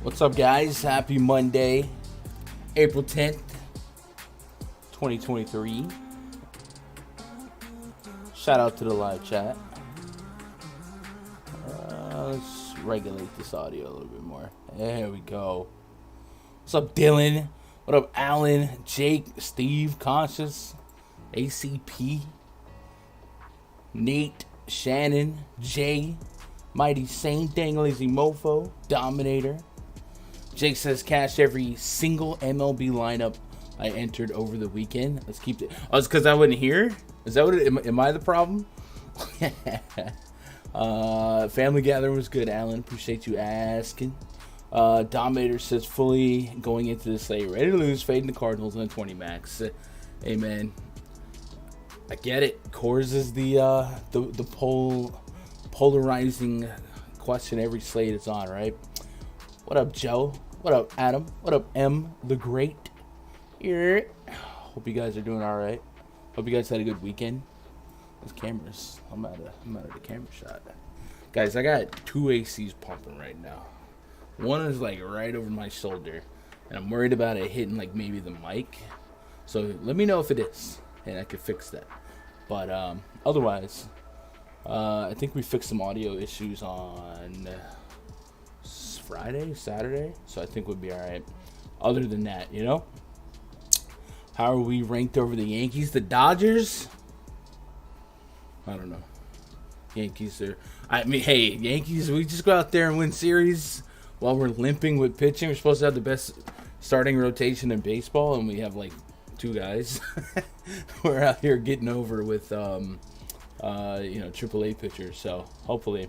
What's up, guys? Happy Monday, April 10th, 2023. Shout out to the live chat. Let's regulate this audio a little bit more. There we go. What's up, Dylan? What up, Alan, Jake, Steve, Conscious, ACP, Nate, Shannon, Jay, Mighty Saint, Dang Lazy Mofo, Dominator. Jake says cash every single MLB lineup I entered over the weekend. Let's keep it. Oh, it's because I wasn't here? Is that what it am I the problem? Family gathering was good, Alan. Appreciate you asking. Dominator says fully going into the slate. Ready to lose, fading the Cardinals on 20 max. Hey, man. I get it. Coors is the polarizing question every slate is on, right? What up, Joe? What up, Adam? What up, M the Great? Here. Hope you guys are doing all right. Hope you guys had a good weekend. Those cameras. I'm out of the camera shot. Guys, I got two ACs pumping right now. One is like right over my shoulder, and I'm worried about it hitting like maybe the mic. So let me know if it is, and I can fix that. But otherwise, I think we fixed some audio issues on Saturday, so I think we'll be all right. Other than that, how are we ranked over the Yankees? The Dodgers? I don't know. Yankees are... Yankees, we just go out there and win series while we're limping with pitching. We're supposed to have the best starting rotation in baseball, and we have, like, two guys. We're out here getting over with, AAA pitchers. So, hopefully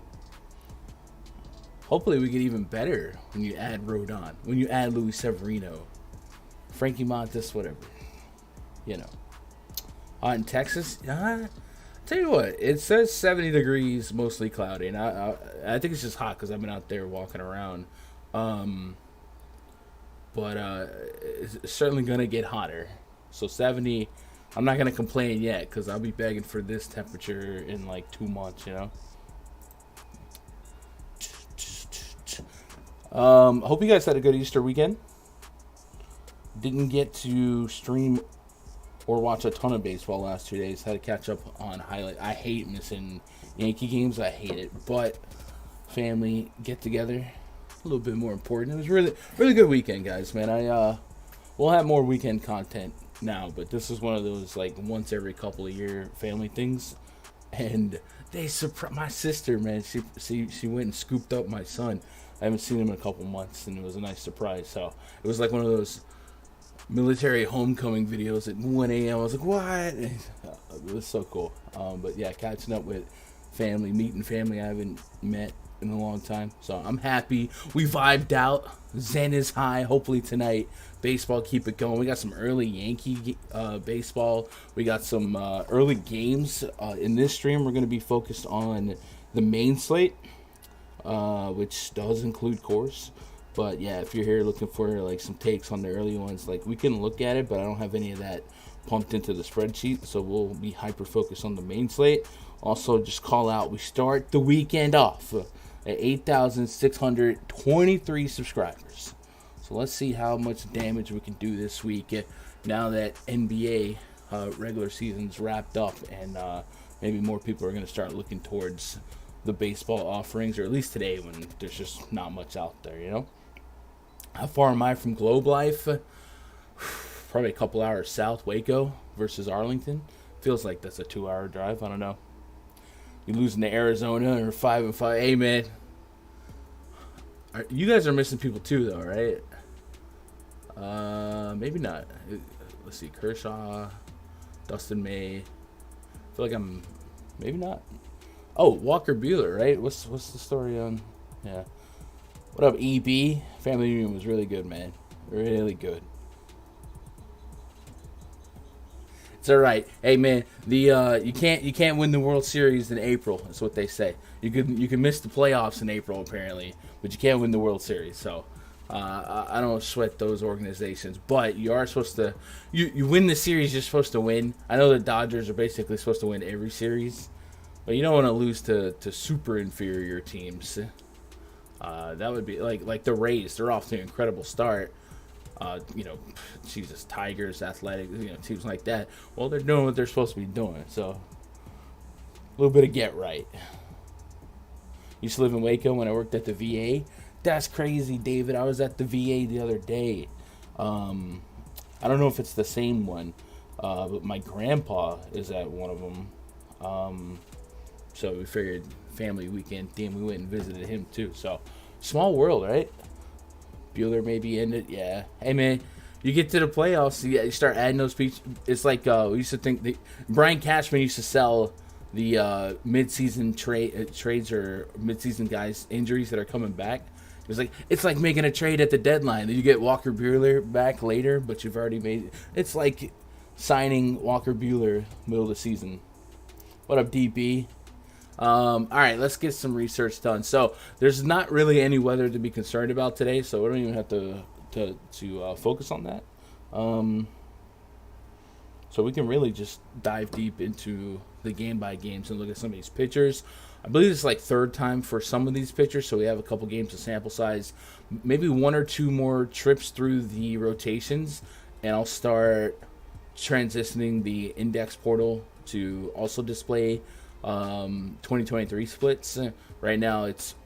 we get even better when you add Rodon, when you add Luis Severino, Frankie Montas, whatever. In Texas, tell you what, it says 70 degrees, mostly cloudy, and I think it's just hot because I've been out there walking around. But it's certainly gonna get hotter. So 70, I'm not gonna complain yet because I'll be begging for this temperature in like 2 months. Hope you guys had a good Easter weekend. Didn't get to stream or watch a ton of baseball last 2 days. Had to catch up on highlight. I hate missing Yankee games. I hate it. But family get together, a little bit more important. It was really, really good weekend, guys. Man, we'll have more weekend content now, but this is one of those like once every couple of year family things. And they surprised my sister, man. She went and scooped up my son. I haven't seen him in a couple months, and it was a nice surprise. So it was like one of those military homecoming videos at 1 a.m. I was like, what? It was so cool. But yeah, catching up with family, meeting family I haven't met in a long time. So I'm happy. We vibed out. Zen is high. Hopefully tonight, baseball keep it going. We got some early Yankee baseball. We got some early games. In this stream, we're going to be focused on the main slate, which does include Coors. But yeah, if you're here looking for like some takes on the early ones, like we can look at it, but I don't have any of that pumped into the spreadsheet, so we'll be hyper focused on the main slate. Also, just call out, we start the weekend off at 8,623 subscribers. So let's see how much damage we can do this week now that NBA regular season's wrapped up, and maybe more people are going to start looking towards the baseball offerings, or at least today when there's just not much out there, How far am I from Globe Life? Probably a couple hours south, Waco versus Arlington. Feels like that's a 2-hour drive. I don't know. You losing to Arizona or 5-5. Hey, man. You guys are missing people too, though, right? Maybe not. Let's see. Kershaw, Dustin May. I feel like I'm... Maybe not. Oh, Walker Buehler, right? What's the story on... Yeah. What up, EB? Family reunion was really good, man. Really good. It's all right. Hey, man, you can't win the World Series in April. That's what they say. You can miss the playoffs in April apparently, but you can't win the World Series. So I don't sweat those organizations, but you are supposed to. You win the series you're supposed to win. I know the Dodgers are basically supposed to win every series, but you don't want to lose to super inferior teams. That would be like the Rays. They're off to an incredible start. Jesus, Tigers, Athletic, teams like that. Well, they're doing what they're supposed to be doing. So a little bit of get right. Used to live in Waco when I worked at the VA. That's crazy, David. I was at the VA the other day. I don't know if it's the same one, but my grandpa is at one of them. So we figured family weekend theme. We went and visited him too. So small world, right? Bueller maybe in it. Yeah. Hey man, you get to the playoffs, you start adding those pieces. It's like we used to think Brian Cashman used to sell the mid-season trades or mid-season guys injuries that are coming back. It's like making a trade at the deadline. You get Walker Buehler back later, but you've already made. It's like signing Walker Buehler middle of the season. What up, DB? All right, let's get some research done. So there's not really any weather to be concerned about today, so we don't even have to focus on that. So we can really just dive deep into the game by games and look at some of these pitchers. I believe it's like third time for some of these pitchers, so we have a couple games of sample size, maybe one or two more trips through the rotations, and I'll start transitioning the index portal to also display 2023 splits. Right now it's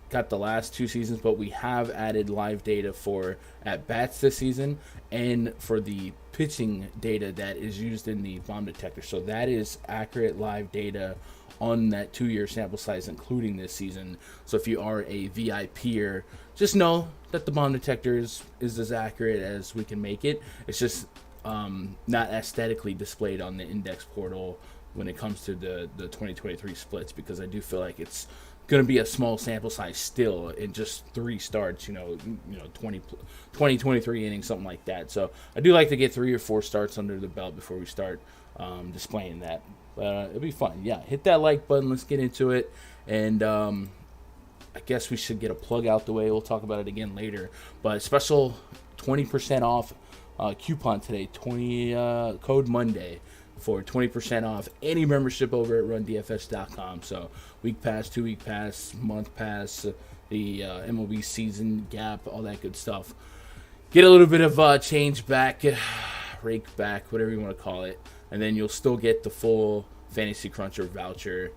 got the last two seasons, but we have added live data for at-bats this season and for the pitching data that is used in the bomb detector. So that is accurate live data on that 2-year sample size, including this season. So if you are a VIPer, just know that the bomb detector is as accurate as we can make it. It's just not aesthetically displayed on the index portal when it comes to the 2023 splits, because I do feel like it's going to be a small sample size still in just 3 starts, 20, 23 innings, something like that. So I do like to get 3 or 4 starts under the belt before we start displaying that. It'll be fun. Yeah, hit that like button. Let's get into it. And I guess we should get a plug out the way. We'll talk about it again later. But special 20% off coupon today, code Monday, for 20% off any membership over at rundfs.com. So week pass, 2-week pass, month pass, the MLB season gap, all that good stuff. Get a little bit of change back, rake back, whatever you want to call it, and then you'll still get the full Fantasy Cruncher voucher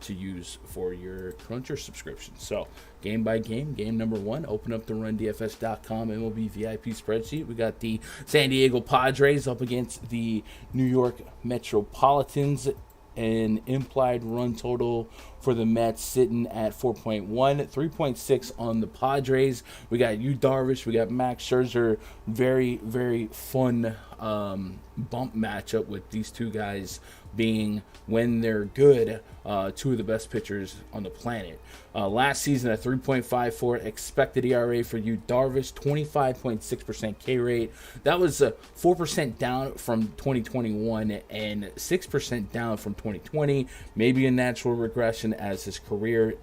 to use for your Cruncher subscription. So game by game, game number 1, open up the rundfs.com MLB VIP spreadsheet. We got the San Diego Padres up against the New York Metropolitans. An implied run total for the Mets sitting at 4.1, 3.6 on the Padres. We got Yu Darvish, we got Max Scherzer. Very, very fun bump matchup with these two guys being, when they're good, 2 of the best pitchers on the planet. Last season, a 3.54 expected ERA for Yu Darvish, 25.6% K rate. That was 4% down from 2021 and 6% down from 2020. Maybe a natural regression as his career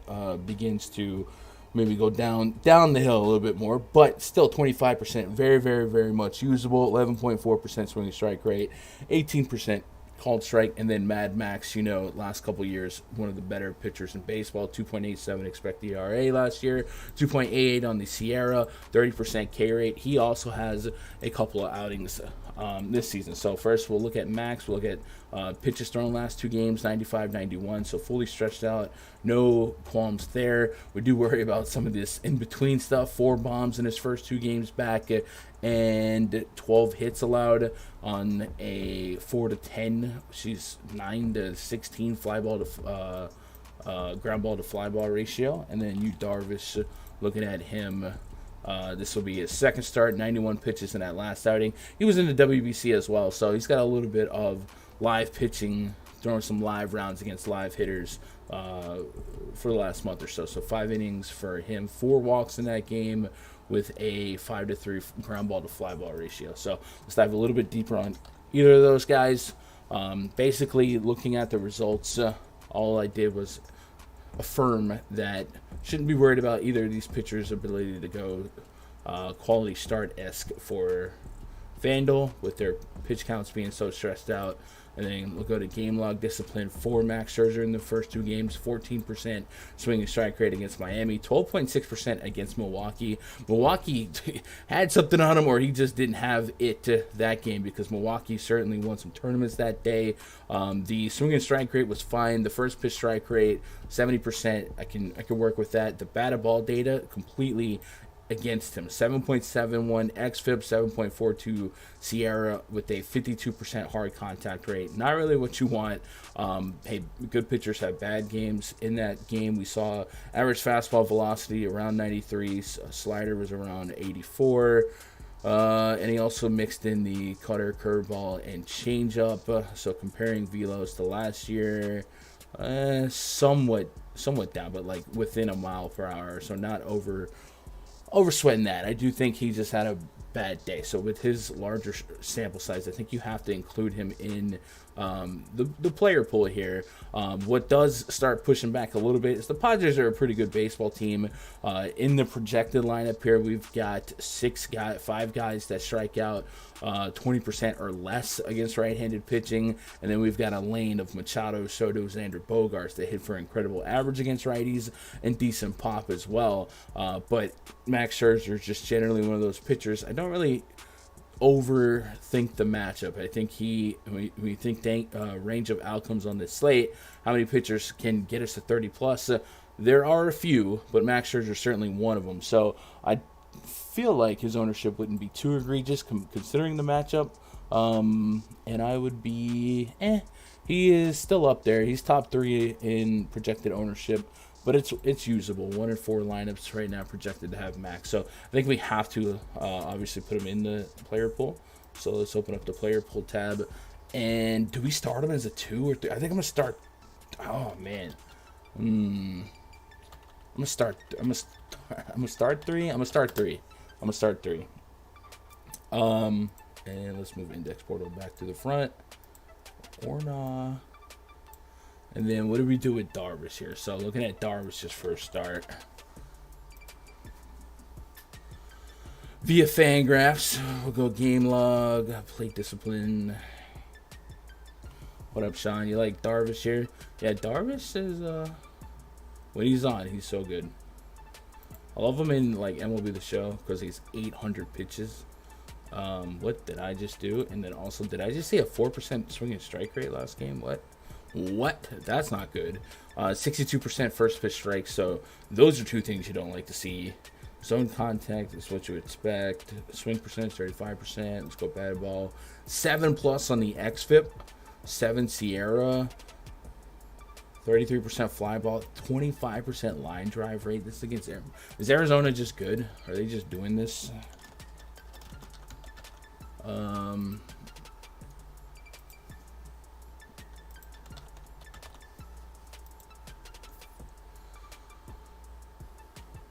begins to maybe go down the hill a little bit more, but still 25%, very, very, very much usable. 11.4% swinging strike rate, 18% called strike, and then Mad Max, last couple years, one of the better pitchers in baseball, 2.87 expected ERA last year, 2.88 on the Sierra, 30% K rate. He also has a couple of outings this season. So first we'll look at Max, we'll look at pitches thrown last 2 games, 95-91, so fully stretched out, no qualms there. We do worry about some of this in-between stuff, 4 bombs in his first 2 games back, and 12 hits allowed on a 4-10. She's 9-16 fly ball to ground ball to fly ball ratio. And then Yu Darvish, looking at him, this will be his second start, 91 pitches in that last outing. He was in the WBC as well, so he's got a little bit of live pitching, throwing some live rounds against live hitters for the last month or so. So 5 innings for him, 4 walks in that game, with a 5-3 ground ball to fly ball ratio. So let's dive a little bit deeper on either of those guys. Basically, looking at the results, all I did was affirm that shouldn't be worried about either of these pitchers' ability to go quality start-esque for Fanduel, with their pitch counts being so stressed out. And then we'll go to game log discipline for Max Scherzer in the first 2 games. 14% swing and strike rate against Miami. 12.6% against Milwaukee. Milwaukee had something on him, or he just didn't have it that game, because Milwaukee certainly won some tournaments that day. The swing and strike rate was fine. The first pitch strike rate, 70%. I can work with that. The batted ball data completely against him. 7.71 xFIP, 7.42 Sierra, with a 52% hard contact rate. Not really what you want. Hey, good pitchers have bad games. In that game, we saw average fastball velocity around 93. Slider was around 84. And he also mixed in the cutter, curveball, and changeup. So comparing velos to last year, somewhat down, but like within a mile per hour. So not over sweating that. I do think he just had a bad day. So with his larger sample size, I think you have to include him in the player pool here. What does start pushing back a little bit is the Padres are a pretty good baseball team. In the projected lineup here, we've got 5 guys that strike out 20% or less against right-handed pitching, and then we've got a lane of Machado, Soto, Xander, Bogaerts that hit for incredible average against righties and decent pop as well. But Max Scherzer is just generally one of those pitchers. I don't really overthink the matchup. I think we think range of outcomes on this slate, how many pitchers can get us to 30 plus. There are a few, but Max Scherzer is certainly one of them. So I feel like his ownership wouldn't be too egregious considering the matchup. And I would be, he is still up there. He's top 3 in projected ownership, but it's usable. 1 in 4 lineups right now projected to have Max. So I think we have to obviously put him in the player pool. So let's open up the player pool tab. And do we start him as a 2 or 3? I think I'm gonna start. Oh man, I'm gonna start 3. I'm gonna start 3. And let's move index portal back to the front. Or nah. And then what do we do with Darvish here? So looking at Darvish's first start via Fangraphs, we'll go game log, plate discipline. What up, Sean? You like Darvish here? Yeah, Darvish is when he's on, he's so good. I love him in like MLB The Show because he's 800 pitches. What did I just do? And then also, did I just see a 4% swing and strike rate last game? What? That's not good. 62% first pitch strike. So those are 2 things you don't like to see. Zone contact is what you expect. Swing percentage 35%. Let's go batted ball. 7+ on the xFIP. 7 Sierra. 33% fly ball. 25% line drive rate. This is against Arizona. Is Arizona just good? Are they just doing this?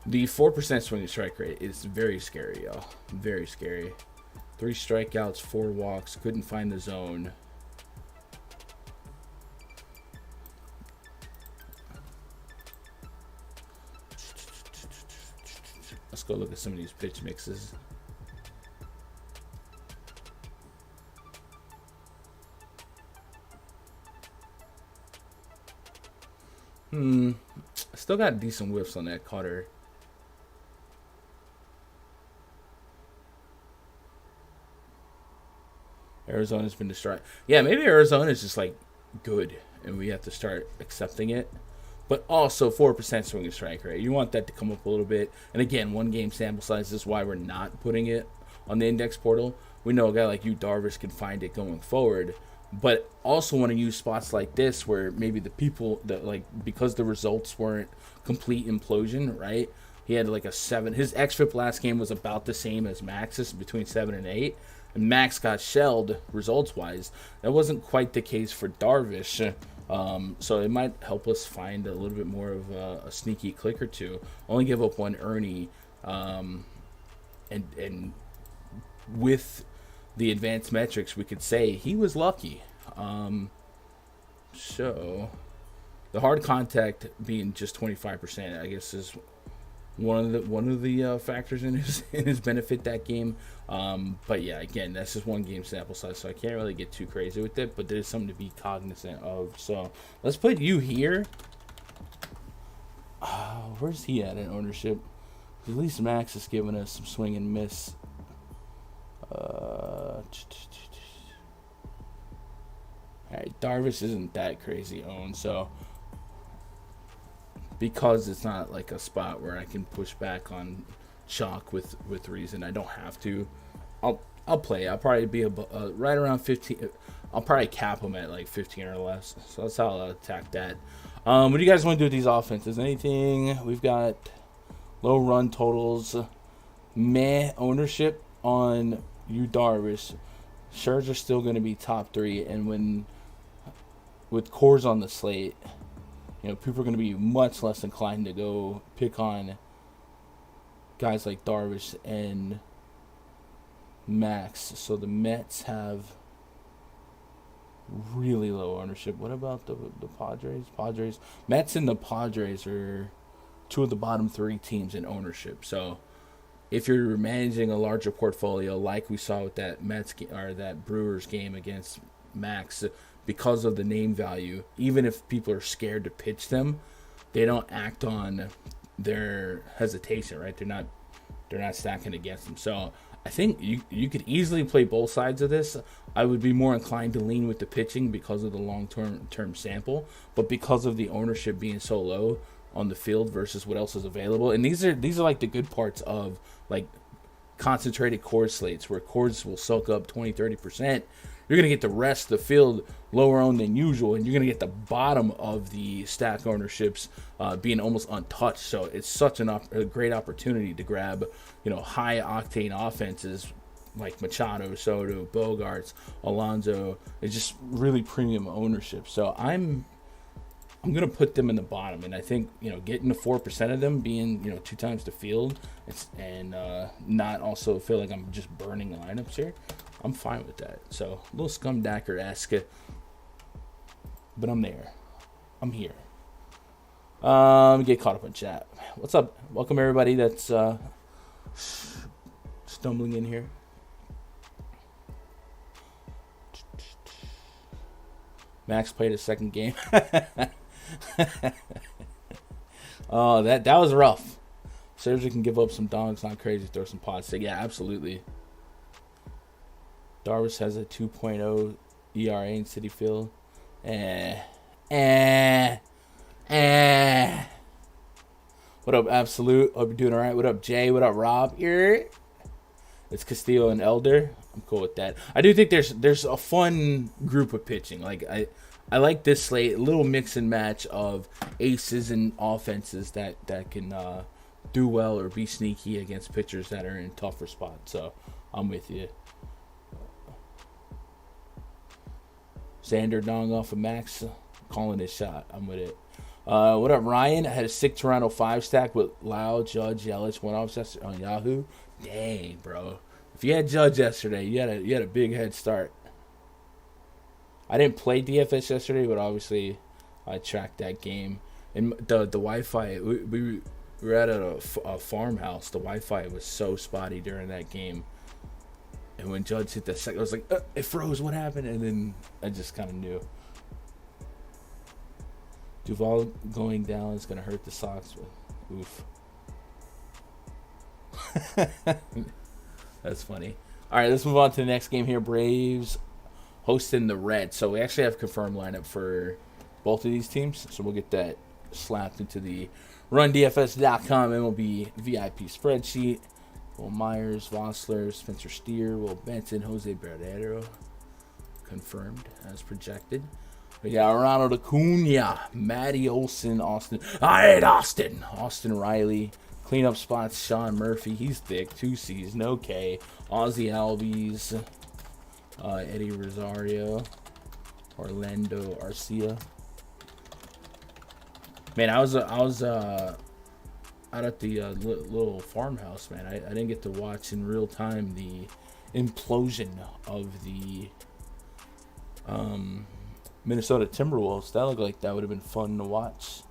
The 4% swing and strike rate is very scary, y'all. Very scary. 3 strikeouts, 4 walks. Couldn't find the zone. Let's go look at some of these pitch mixes. Still got decent whiffs on that cutter. Arizona's been destroyed. Yeah, maybe Arizona's just like good and we have to start accepting it. But also 4% swing and strike rate. You want that to come up a little bit. And again, 1 game sample size is why we're not putting it on the index portal. We know a guy like you, Darvish, can find it going forward. But also want to use spots like this where maybe the people that like, because the results weren't complete implosion, right? He had like a 7. His xFIP last game was about the same as Max's, between 7 and 8. And Max got shelled results-wise. That wasn't quite the case for Darvish. So it might help us find a little bit more of a sneaky click or 2. Only give up 1 Ernie. And with the advanced metrics, we could say he was lucky. So the hard contact being just 25%, I guess, is one of the factors in his benefit that game. But yeah, again, that's just one game sample size, so I can't really get too crazy with it. But there's something to be cognizant of. So let's put you here. Where's he at in ownership? At least Max is giving us some swing and miss. All right, Darvish isn't that crazy owned, so because it's not like a spot where I can push back on chalk with reason, I don't have to. I'll play. I'll probably be right around 15. I'll probably cap them at like 15 or less. So that's how I'll attack that. What do you guys want to do with these offenses? Anything? We've got low run totals, meh ownership on you Darvish. Scherzer's still going to be top 3, and with cores on the slate, people are going to be much less inclined to go pick on guys like Darvish and Max. So the Mets have really low ownership. What about the Padres? Mets and the Padres are 2 of the bottom 3 teams in ownership. So if you're managing a larger portfolio, like we saw with that that Brewers game against Max, because of the name value, even if people are scared to pitch them, they don't act on their hesitation, right? They're not stacking against them. So I think you could easily play both sides of this. I would be more inclined to lean with the pitching because of the long-term sample, but because of the ownership being so low on the field versus what else is available. And these are like the good parts of like concentrated core slates where cores will soak up 20-30%. You're going to get the rest of the field lower owned than usual, and you're going to get the bottom of the stack ownerships being almost untouched. So it's such a great opportunity to grab, high octane offenses like Machado, Soto, Bogarts, Alonso. It's just really premium ownership. So I'm going to put them in the bottom, and I think getting the 4% of them being 2 times the field, and not also feel like I'm just burning lineups here. I'm fine with that. So a little Scumdacker-esque, but I'm there. I'm here. Get caught up on chat. What's up? Welcome everybody that's stumbling in here. Max played his second game. Oh, that was rough. Sergio can give up some dongs, not crazy, throw some pods. So yeah, absolutely. Darvish has a 2.0 ERA in Citi Field. What up, Absolute? Hope you're doing all right. What up, Jay? What up, Rob? Here. It's Castillo and Elder. I'm cool with that. I do think there's a fun group of pitching. Like I like this slate, a little mix and match of aces and offenses that can do well or be sneaky against pitchers that are in tougher spots. So I'm with you. Xander dong off of Max, calling his shot. I'm with it. What up, Ryan? I had a sick Toronto 5 stack with Lau, Judge, Yelich, went off on Yahoo. Dang, bro. If you had Judge yesterday, you had a big head start. I didn't play DFS yesterday, but obviously I tracked that game. And the Wi-Fi, we were at a farmhouse. The Wi-Fi was so spotty during that game. And when Judge hit the second, I was like, it froze. What happened? And then I just kind of knew. Duvall going down is going to hurt the Sox. Oof. That's funny. All right, let's move on to the next game here. Braves hosting the Reds. So we actually have a confirmed lineup for both of these teams. So we'll get that slapped into the RunDFS.com MLB VIP spreadsheet. Will Myers, Vossler, Spencer Steer, Will Benson, Jose Barrero. Confirmed as projected. We got Ronald Acuna, Matty Olson, Austin. I hate Austin. Austin Riley. Cleanup spots, Sean Murphy. He's thick. 2 C's, no K. Ozzy Albies. Eddie Rosario. Orlando Arcia. Man, I was out at the little farmhouse, man. I didn't get to watch in real time the implosion of the Minnesota Timberwolves. That looked like that would have been fun to watch.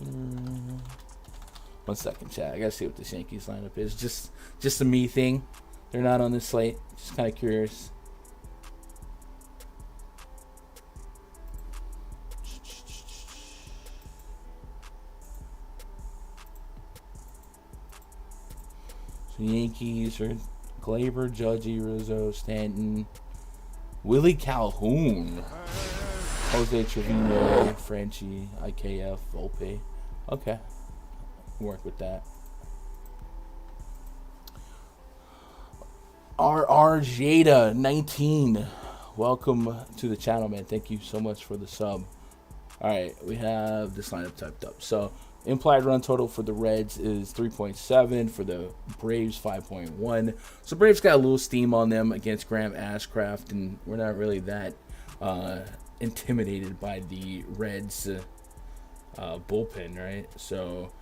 1 second, chat. I gotta see what this Yankees lineup is. Just a me thing. They're not on this slate. Just kind of curious. So Yankees are Glaber, Judgy, Rizzo, Stanton, Willie Calhoun, Jose Trevino, Franchi, IKF, Volpe. Okay, work with that. RR Jada 19, welcome to the channel, man. Thank you so much for the sub. All right, we have this lineup typed up. So implied run total for the Reds is 3.7, for the Braves 5.1. So Braves got a little steam on them against Graham Ashcraft, and we're not really that intimidated by the Reds bullpen, right? So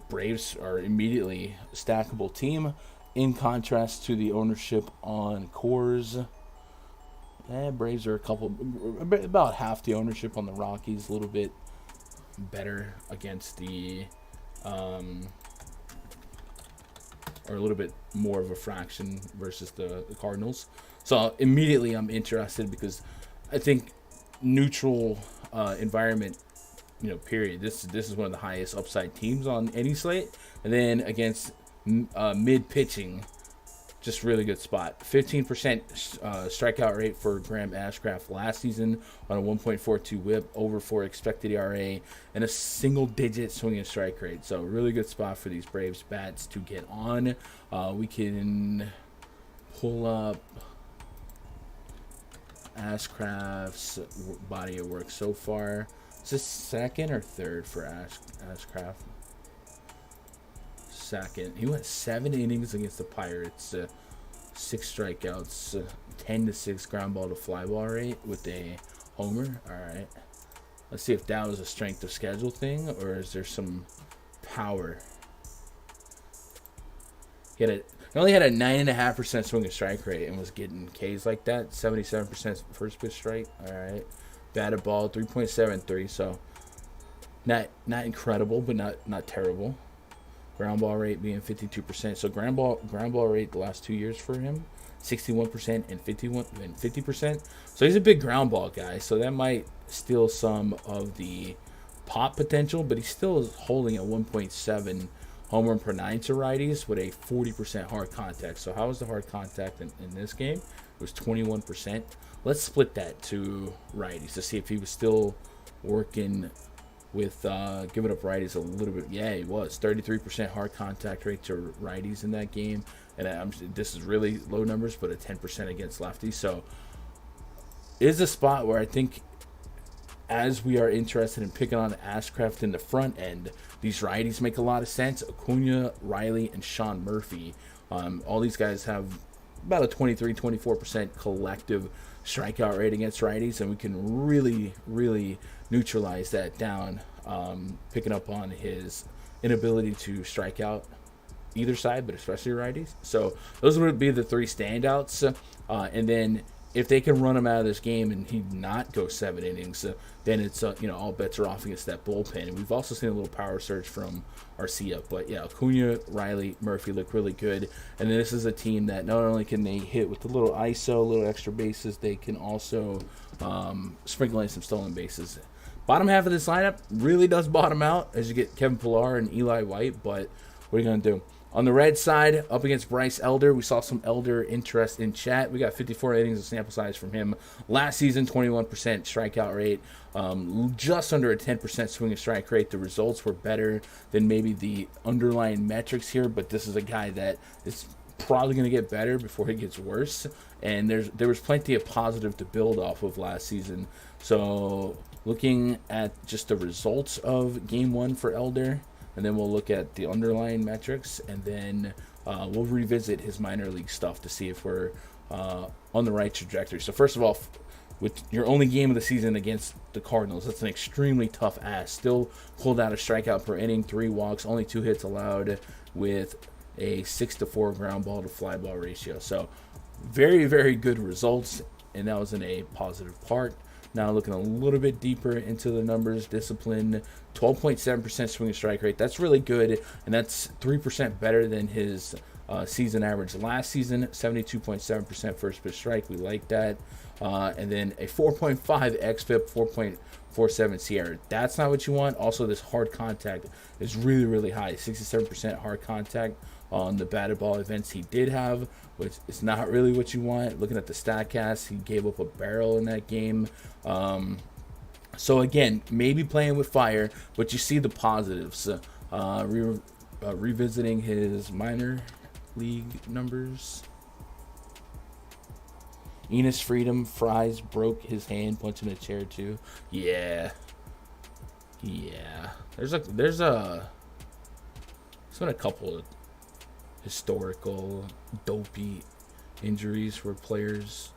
Braves are immediately a stackable team, in contrast to the ownership on Coors. Braves are about half the ownership on the Rockies, a little bit better against the or a little bit more of a fraction versus the Cardinals. So immediately I'm interested because I think neutral environment, period. This is one of the highest upside teams on any slate. And then against mid pitching, just really good spot. 15% strikeout rate for Graham Ashcraft last season on a 1.42 whip, over 4 expected ERA, and a single-digit swing and strike rate. So really good spot for these Braves bats to get on. We can pull up Ashcraft's body of work so far. Is this second or third for Ashcraft? Second. He went 7 innings against the Pirates, 6 strikeouts, 10-6 ground ball to fly ball rate with a homer. All right, let's see if that was a strength of schedule thing or is there some power. He only had a 9.5% swing and strike rate and was getting Ks like that. 77% first pitch strike. All right, batted ball 3.73. So not incredible, but not terrible. Ground ball rate being 52%. So ground ball rate the last 2 years for him, 61% and 50%. So he's a big ground ball guy. So that might steal some of the pop potential, but he still is holding a 1.7 home run per 9 to righties with a 40% hard contact. So how was the hard contact in this game? It was 21%. Let's split that to righties to see if he was still working with giving up righties a little bit. Yeah, he was 33% hard contact rate to righties in that game, and this is really low numbers, but a 10% against lefties. So it is a spot where I think, as we are interested in picking on Ashcraft in the front end, these righties make a lot of sense. Acuna, Riley, and Sean Murphy, all these guys have about a 23-24% collective strikeout rate against righties, and we can really neutralize that down, picking up on his inability to strike out either side, but especially righties. So those would be the 3 standouts, and then if they can run him out of this game and he not go 7 innings, then it's all bets are off against that bullpen. And we've also seen a little power surge from Arcia, but yeah, Acuna, Riley, Murphy look really good. And then this is a team that not only can they hit with a little ISO, a little extra bases, they can also sprinkle in some stolen bases. Bottom half of this lineup really does bottom out as you get Kevin Pillar and Eli White, but what are you going to do? On the red side, up against Bryce Elder, we saw some Elder interest in chat. We got 54 innings of sample size from him last season, 21% strikeout rate, just under a 10% swing and strike rate. The results were better than maybe the underlying metrics here, but this is a guy that is probably going to get better before he gets worse. And there was plenty of positive to build off of last season. So looking at just the results of Game 1 for Elder, and then we'll look at the underlying metrics, and then we'll revisit his minor league stuff to see if we're on the right trajectory. So first of all, with your only game of the season against the Cardinals, that's an extremely tough ask. Still pulled out a strikeout per inning, 3 walks, only 2 hits allowed, with a 6-4 ground ball to fly ball ratio. So very, very good results, and that was in a positive part. Now looking a little bit deeper into the numbers, discipline, 12.7% swing and strike rate. That's really good, and that's 3% better than his season average last season. 72.7% first pitch strike. We like that. And then a 4.5 xFIP, 4.47 Sierra. That's not what you want. Also, this hard contact is really, really high. 67% hard contact on the batted ball events he did have, which is not really what you want. Looking at the StatCast, he gave up a barrel in that game. So again, maybe playing with fire, but you see the positives. Revisiting his minor league numbers. Enos Freedom, Fries broke his hand punching a chair too. Yeah. There's been a couple of historical dopey injuries where players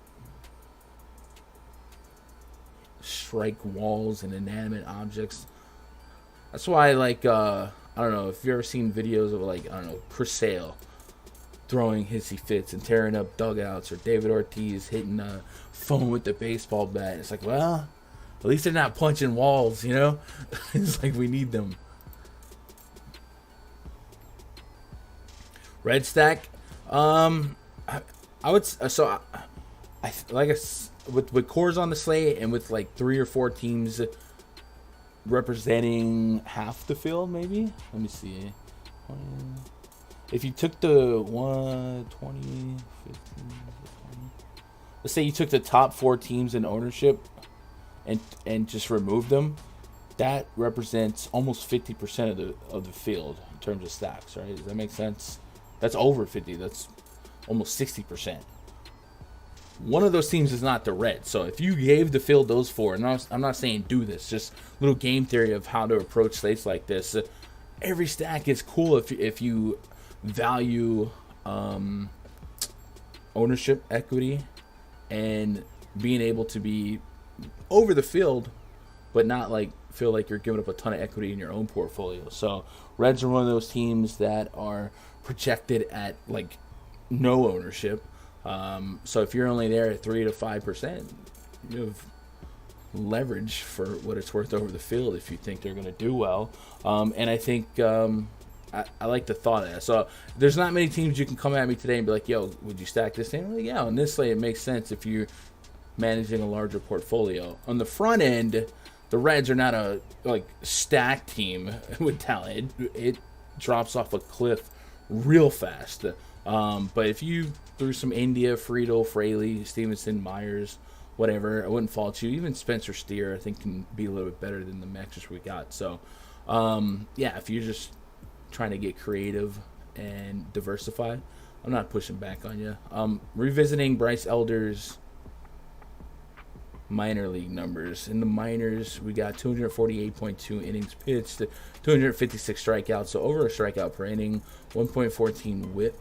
strike walls and inanimate objects. That's why, like, I don't know if you've ever seen videos of, like, I don't know, Chris Sale throwing hissy fits and tearing up dugouts, or David Ortiz hitting a phone with the baseball bat. It's like, well, at least they're not punching walls, you know? It's like we need them. Red stack, I would so I like with cores on the slate and with like 3 or 4 teams representing half the field, maybe. Let me see. If you took the 1, 20, 15, 20, let's say you took the top 4 teams in ownership and just removed them, that represents almost 50% of the field in terms of stacks, right? Does that make sense? That's over 50. That's almost 60%. One of those teams is not the Reds. So if you gave the field those 4, and I'm not saying do this, just little game theory of how to approach slates like this. Every stack is cool if you value ownership equity and being able to be over the field, but not like feel like you're giving up a ton of equity in your own portfolio. So Reds are one of those teams that are projected at like no ownership. So if you're only there at 3 to 5%, you have leverage for what it's worth over the field if you think they're going to do well. And I think I like the thought of that. So there's not many teams you can come at me today and be like, yo, would you stack this thing? Like, yeah, on this slate it makes sense if you're managing a larger portfolio. On the front end, the Reds are not a like stack team with talent. It drops off a cliff real fast. But if you threw some India, Friedel, Fraley, Stevenson, Myers, whatever, I wouldn't fault you. Even Spencer Steer, I think, can be a little bit better than the matches we got. So, yeah, if you're just trying to get creative and diversify, I'm not pushing back on you. Revisiting Bryce Elder's minor league numbers. In the minors, we got 248.2 innings pitched, 256 strikeouts, so over a strikeout per inning, 1.14 whip.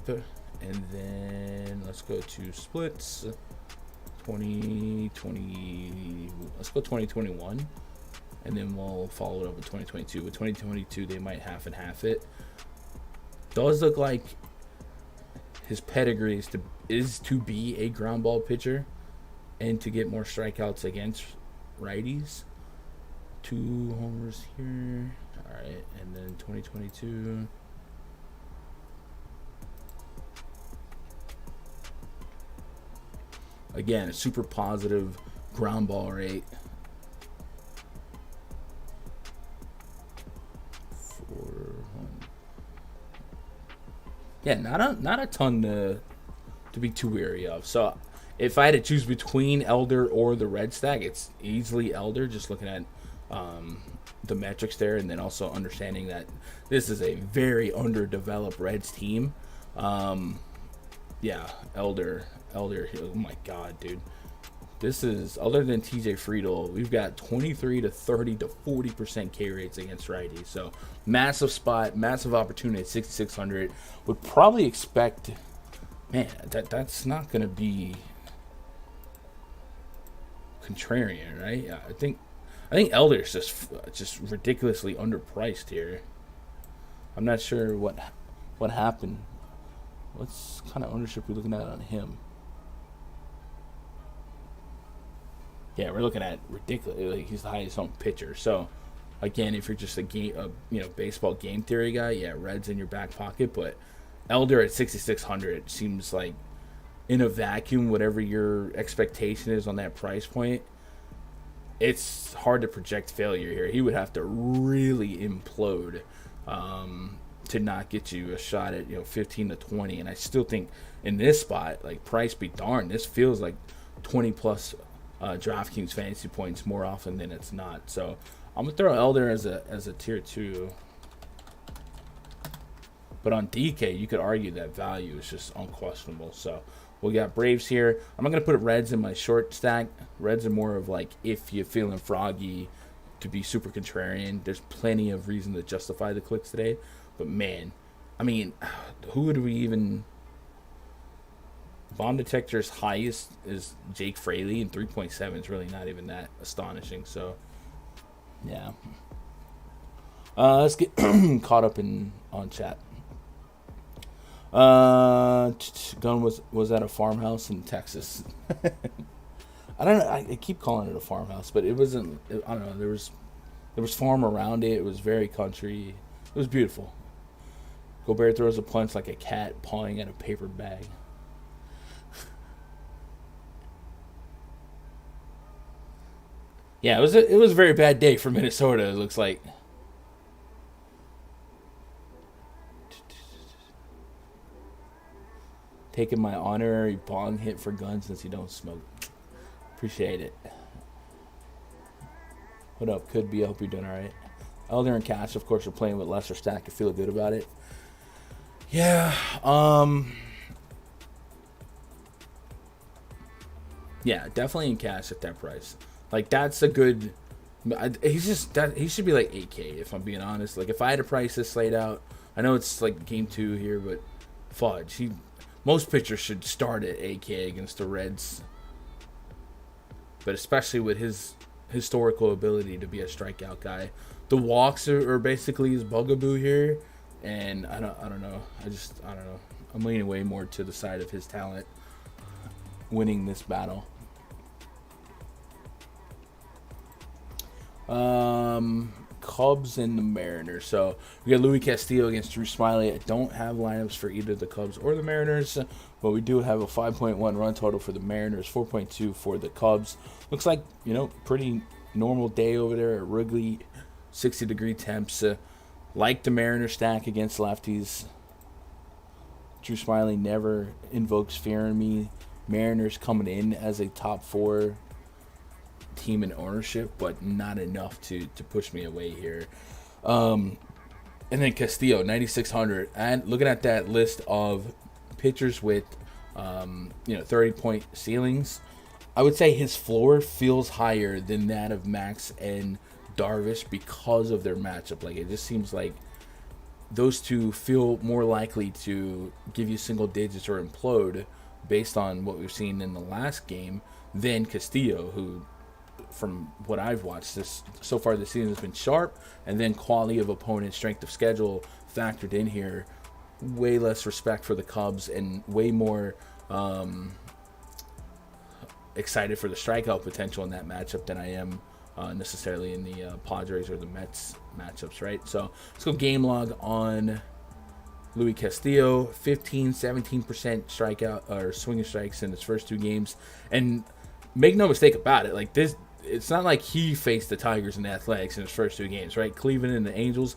And then let's go to splits. 2020, let's go 2021, and then we'll follow it up with 2022. With 2022, they might half and half it. Does look like his pedigree is to be a ground ball pitcher and to get more strikeouts against righties. 2 homers here. All right, and then 2022. Again, a super positive ground ball rate. Yeah, not a ton to be too weary of. So if I had to choose between Elder or the Red stack, it's easily Elder, just looking at the metrics there, and then also understanding that this is a very underdeveloped Reds team. Yeah, Elder, oh my God, dude. This is, other than TJ Friedel, we've got 23 to 30 to 40% K rates against righties. So massive spot, massive opportunity at 6,600. Would probably expect, man, that's not going to be contrarian, right? Yeah, I think Elder's just ridiculously underpriced here. I'm not sure what happened. What kind of ownership are we looking at on him? Yeah, we're looking at ridiculous. Like, he's the highest owned pitcher. So, again, if you're just baseball game theory guy, yeah, Reds in your back pocket. But Elder at 6,600 seems like, in a vacuum, whatever your expectation is on that price point, it's hard to project failure here. He would have to really implode to not get you a shot at 15 to 20. And I still think in this spot, like, price be darned, this feels like 20 plus DraftKings fantasy points more often than it's not. So I'm gonna throw Elder as a tier 2. But on DK, you could argue that value is just unquestionable. So we got Braves here. I'm not going to put Reds in my short stack. Reds are more of like if you're feeling froggy to be super contrarian. There's plenty of reason to justify the clicks today. But, man, I mean, who would we even... Bomb Detector's highest is Jake Fraley, and 3.7 is really not even that astonishing. So, yeah. Let's get caught up on chat. Gunn was at a farmhouse in Texas. I don't know. I keep calling it a farmhouse, but it wasn't. I don't know. There was farm around it. It was very country. It was beautiful. Gobert throws a punch like a cat pawing at a paper bag. Yeah, it was a very bad day for Minnesota. It looks like. Taking my honorary bong hit for Gun since you don't smoke. Appreciate it. What up? Could be. I hope you're doing all right. Elder and Cash, of course, are playing with lesser stack. You feel good about it. Yeah. Yeah, definitely in Cash at that price. Like, that's a good. He should be like 8K if I'm being honest. Like, if I had to price this slate out, I know it's like game 2 here, but fudge. Most pitchers should start at 8K against the Reds. But especially with his historical ability to be a strikeout guy. The walks are basically his bugaboo here. And I don't know. I don't know. I'm leaning way more to the side of his talent winning this battle. Cubs and the Mariners. So we got Louis Castillo against Drew Smyly. I don't have lineups for either the Cubs or the Mariners, but we do have a 5.1 run total for the Mariners, 4.2 for the Cubs. Looks like, pretty normal day over there at Wrigley, 60-degree temps. Like the Mariners stack against lefties. Drew Smyly never invokes fear in me. Mariners coming in as a top 4 team in ownership, but not enough to push me away here. And then Castillo, 9,600. And looking at that list of pitchers with 30-point ceilings, I would say his floor feels higher than that of Max and Darvish because of their matchup. Like, it just seems like those two feel more likely to give you single digits or implode based on what we've seen in the last game than Castillo, who, from what I've watched so far this season, has been sharp, and then quality of opponent, strength of schedule factored in here. Way less respect for the Cubs and way more excited for the strikeout potential in that matchup than I am necessarily in the Padres or the Mets matchups, right? So let's go game log on Louis Castillo. 17% strikeout or swinging strikes in his first 2 games. And make no mistake about it, like this, it's not like he faced the Tigers and the Athletics in his first 2 games, right? Cleveland and the Angels,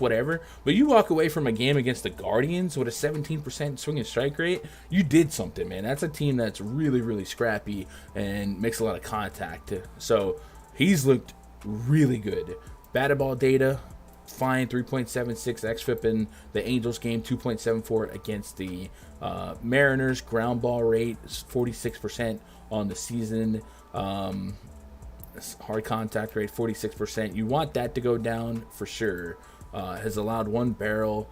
whatever. But you walk away from a game against the Guardians with a 17% swing and strike rate, you did something, man. That's a team that's really, really scrappy and makes a lot of contact. So he's looked really good. Batted ball data, fine, 3.76 xFIP in the Angels game, 2.74 against the Mariners. Ground ball rate is 46% on the season. Hard contact rate, 46%. You want that to go down for sure. Has allowed 1 barrel,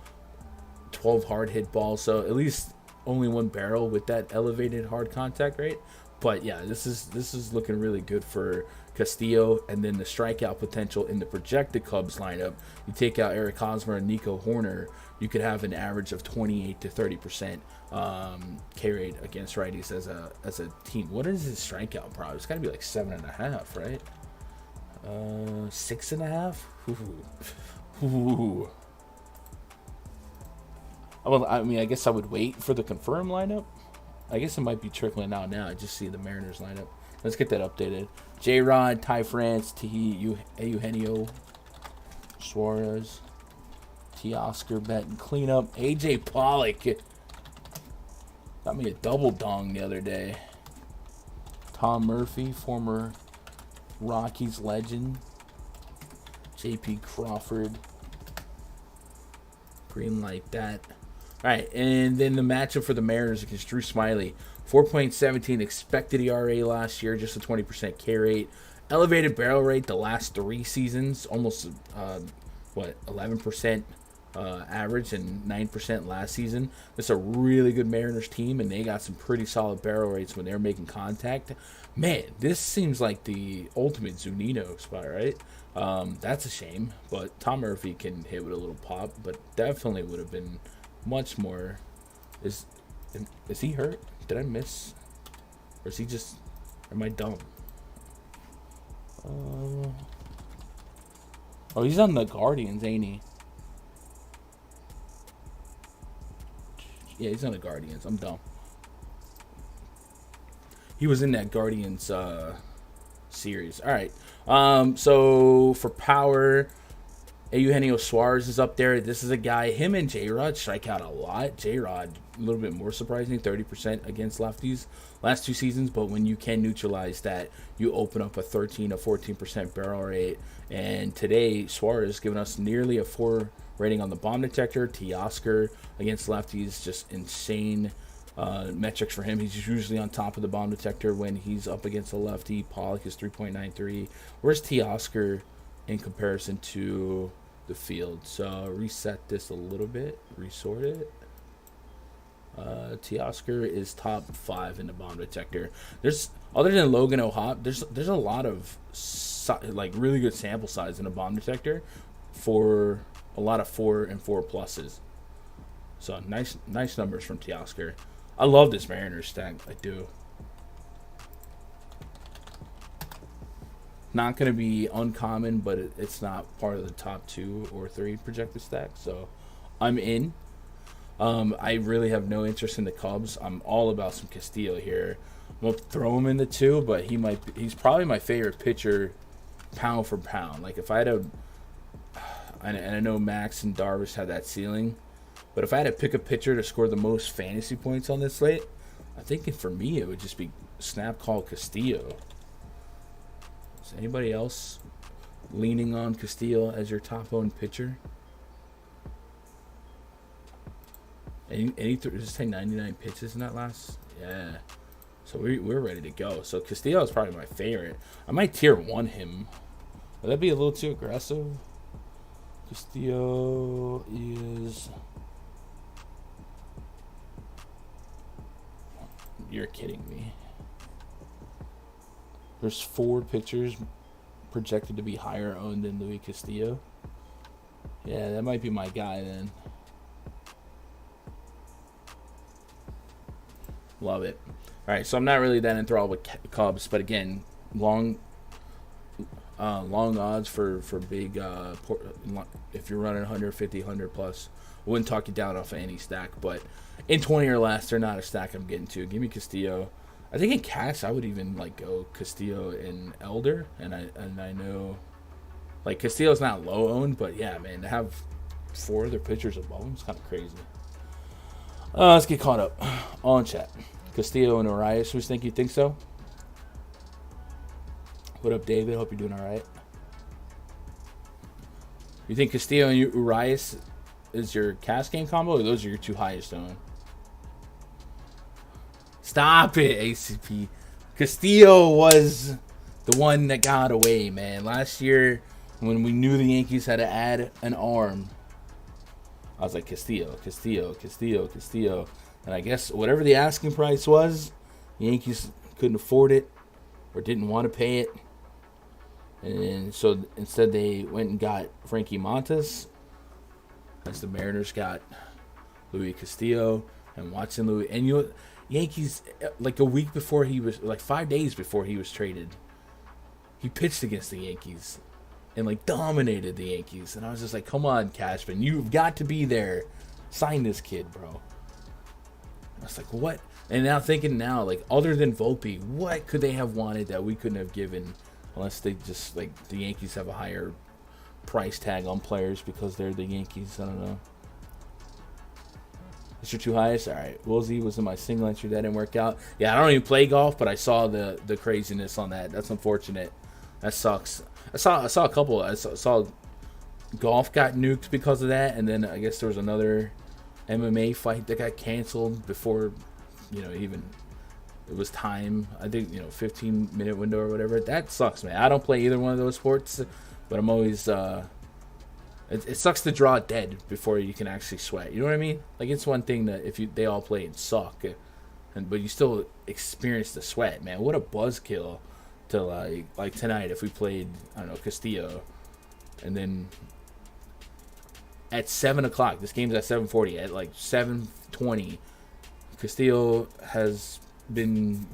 12 hard hit balls. So at least only 1 barrel with that elevated hard contact rate. But yeah, this is looking really good for Castillo, and then the strikeout potential in the projected Cubs lineup, you take out Eric Hosmer and Nico Horner, you could have an average of 28 to 30% K rate against righties as a team. What is his strikeout probably? It's got to be like 7.5, right? 6.5. Ooh. Well, I mean, I guess I would wait for the confirmed lineup. I guess it might be trickling out now. I just see the Mariners lineup. Let's get that updated. J-Rod, Ty France, Eugenio Suarez, Teoscar Betton, cleanup. AJ Pollock got me a double dong the other day. Tom Murphy, former Rockies legend. JP Crawford. Green light that. All right, and then the matchup for the Mariners against Drew Smyly. 4.17 expected ERA last year, just a 20% K rate. Elevated barrel rate the last 3 seasons, almost 11% average and 9% last season. It's a really good Mariners team, and they got some pretty solid barrel rates when they're making contact. Man, this seems like the ultimate Zunino spot, right? That's a shame, but Tom Murphy can hit with a little pop, but definitely would have been much more. Is he hurt? Did I miss? Or is he just... Am I dumb? Oh, he's on the Guardians, ain't he? Yeah, he's on the Guardians. I'm dumb. He was in that Guardians series. All right. So for power, Eugenio Suarez is up there. This is a guy, him and J-Rod strike out a lot. J-Rod, a little bit more surprising, 30% against lefties last 2 seasons. But when you can neutralize that, you open up a 13 to 14% barrel rate. And today, Suarez giving us nearly a 4 rating on the bomb detector. Teoscar against lefties, just insane metrics for him. He's usually on top of the bomb detector when he's up against a lefty. Pollock is 3.93. Where's Teoscar in comparison to the field? So reset this a little bit, resort it. Teoscar is top 5 in the bomb detector. There's, other than Logan O'Hoppe, there's a lot of like really good sample size in a bomb detector for a lot of 4 and 4 pluses. So nice numbers from Teoscar. I love this Mariners stack. I do. Not going to be uncommon, but it's not part of the top 2 or 3 projected stack. So I'm in. I really have no interest in the Cubs. I'm all about some Castillo here. I won't throw him in the 2, but he's probably my favorite pitcher pound for pound. Like if I had and I know Max and Darvish have that ceiling, but if I had to pick a pitcher to score the most fantasy points on this slate, I think for me it would just be snap call Castillo. Is anybody else leaning on Castillo as your top-owned pitcher? Just say 99 pitches in that last? Yeah. So we're ready to go. So Castillo is probably my favorite. I might tier 1 him. Would that be a little too aggressive? Castillo is... You're kidding me. There's 4 pitchers projected to be higher owned than Luis Castillo. Yeah, that might be my guy then. Love it. All right, so I'm not really that enthralled with Cubs, but again, long odds for big. If you're running 150, 100 plus, I wouldn't talk you down off of any stack, but in 20 or less, they're not a stack I'm getting to. Give me Castillo. I think in cash, I would even like go Castillo and Elder, and I know like Castillo's not low owned, but yeah, man, to have 4 other pitchers above him is kind of crazy. Let's get caught up on chat. Castillo and Urias, who's think you think so? What up, David? Hope you're doing all right. You think Castillo and Urias is your cash game combo, or those are your 2 highest owned? Stop it, ACP. Castillo was the one that got away, man. Last year, when we knew the Yankees had to add an arm, I was like, Castillo. And I guess whatever the asking price was, the Yankees couldn't afford it or didn't want to pay it. And so instead they went and got Frankie Montas, as the Mariners got Luis Castillo and Watson Louis. And Yankees, like a week before he was, like 5 days before he was traded, he pitched against the Yankees and like dominated the Yankees. And I was just like, come on, Cashman, you've got to be there. Sign this kid, bro. I was like, what? And now thinking like, other than Volpe, what could they have wanted that we couldn't have given, unless they just, like, the Yankees have a higher price tag on players because they're the Yankees. I don't know. Is your two highest? All right. Woolsey was in my single entry. That didn't work out. Yeah, I don't even play golf, but I saw the craziness on that. That's unfortunate. That sucks. I saw a couple. I saw golf got nuked because of that, and then I guess there was another MMA fight that got canceled before, even it was time. I think 15-minute window or whatever. That sucks, man. I don't play either one of those sports, but I'm always it sucks to draw dead before you can actually sweat. You know what I mean? Like, it's one thing that if they all play and suck, but you still experience the sweat, man. What a buzzkill to like tonight if we played, I don't know, Castillo, and then at 7 o'clock, this game's at 7:40. At like 7:20, Castillo has been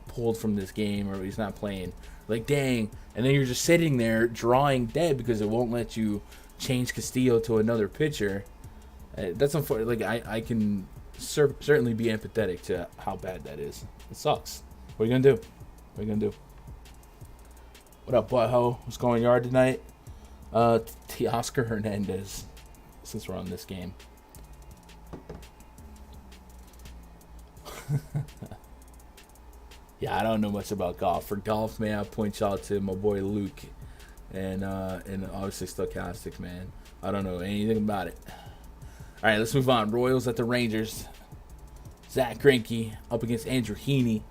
pulled from this game, or he's not playing. Like, dang. And then you're just sitting there drawing dead because it won't let you change Castillo to another pitcher. That's unfortunate. Like, I can certainly be empathetic to how bad that is. It sucks. What are you gonna do? What up, butthole? What's going yard tonight? Teoscar Hernandez, since we're on this game. Yeah, I don't know much about golf. For golf, man, I point y'all to my boy Luke, and obviously Stochastic, man. I don't know anything about it. All right, let's move on. Royals at the Rangers. Zach Greinke up against Andrew Heaney.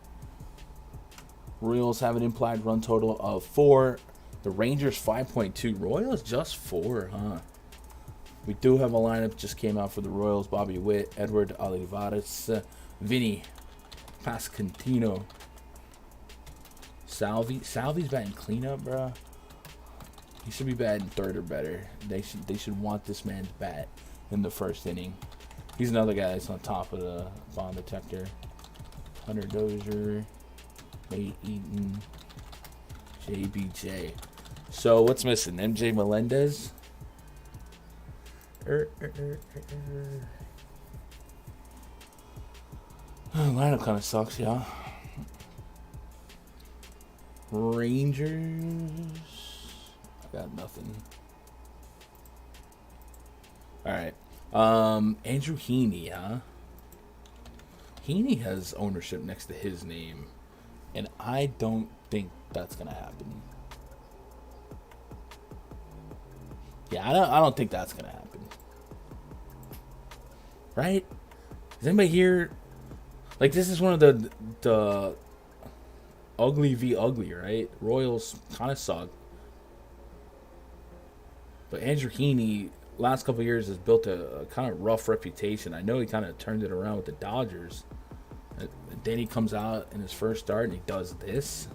Royals have an implied run total of 4. The Rangers 5.2. Royals just 4, huh? We do have a lineup just came out for the Royals. Bobby Witt, Edward Olivares, Vinny Pascantino. Salvi's batting cleanup, bro. He should be batting third or better. They should want this man's bat in the first inning. He's another guy that's on top of the bomb detector. Hunter Dozier, Nate Eaton, JBJ. So what's missing? MJ Melendez. Lineup kind of sucks, yeah. Rangers. I got nothing. All right. Andrew Heaney, huh? Heaney has ownership next to his name, and I don't think that's gonna happen. Yeah, I don't think that's gonna happen. Right? Is anybody here? Like, this is one of the ugly v ugly, right? Royals kind of suck, but Andrew Heaney last couple of years has built a kind of rough reputation. I know he kind of turned it around with the Dodgers. And then he comes out in his first start and he does this.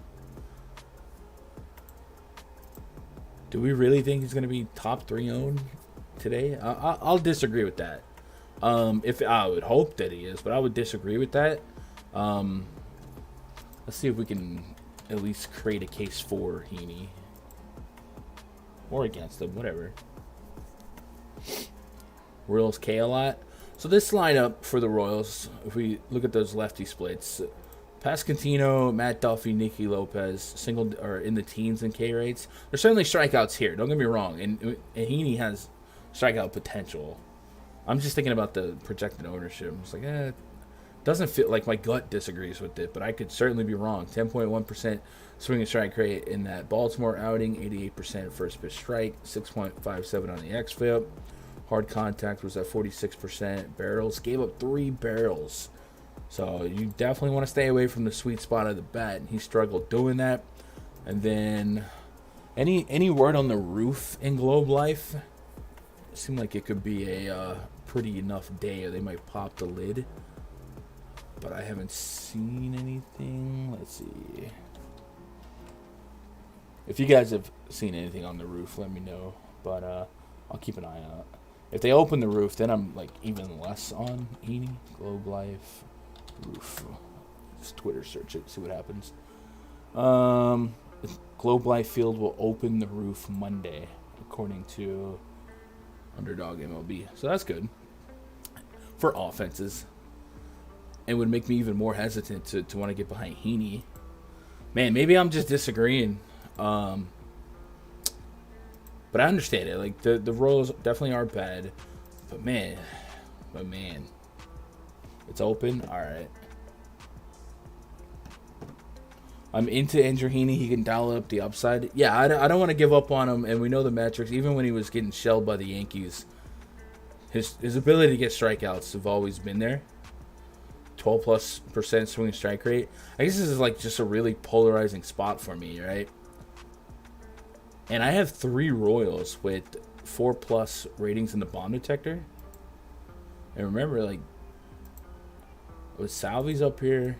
Do we really think he's going to be top 3 owned today? I'll disagree with that. If I would hope that he is, but I would disagree with that. Let's see if we can at least create a case for Heaney or against him, whatever. Royals K a lot. So this lineup for the Royals, if we look at those lefty splits, Pascantino, Matt Duffy, Nicky Lopez, single or in the teens in K rates. There's certainly strikeouts here. Don't get me wrong, and Heaney has strikeout potential. I'm just thinking about the projected ownership. It's like, it doesn't feel like my gut disagrees with it, but I could certainly be wrong. 10.1% swing and strike rate in that Baltimore outing, 88% first pitch strike, 6.57 on the xFIP. Hard contact was at 46%. Barrels, gave up 3 barrels. So you definitely want to stay away from the sweet spot of the bat, and he struggled doing that. And then any word on the roof in Globe Life? It seemed like it could be a pretty enough day, or they might pop the lid. But I haven't seen anything. Let's see. If you guys have seen anything on the roof, let me know. But I'll keep an eye out. If they open the roof, then I'm like even less on Heaney. Globe Life roof. Just Twitter search it, see what happens. Globe Life Field will open the roof Monday, according to Underdog MLB. So that's good for offenses. It would make me even more hesitant to want to get behind Heaney. Man, maybe I'm just disagreeing. But I understand it. Like the Royals definitely are bad. But man. It's open. Alright. I'm into Andrew Heaney. He can dial up the upside. Yeah, I don't want to give up on him. And we know the metrics. Even when he was getting shelled by the Yankees, his ability to get strikeouts have always been there. 12+% swing strike rate. I guess this is like just a really polarizing spot for me, right? And I have 3 Royals with 4+ ratings in the bomb detector. And remember, like, with Salvi's up here,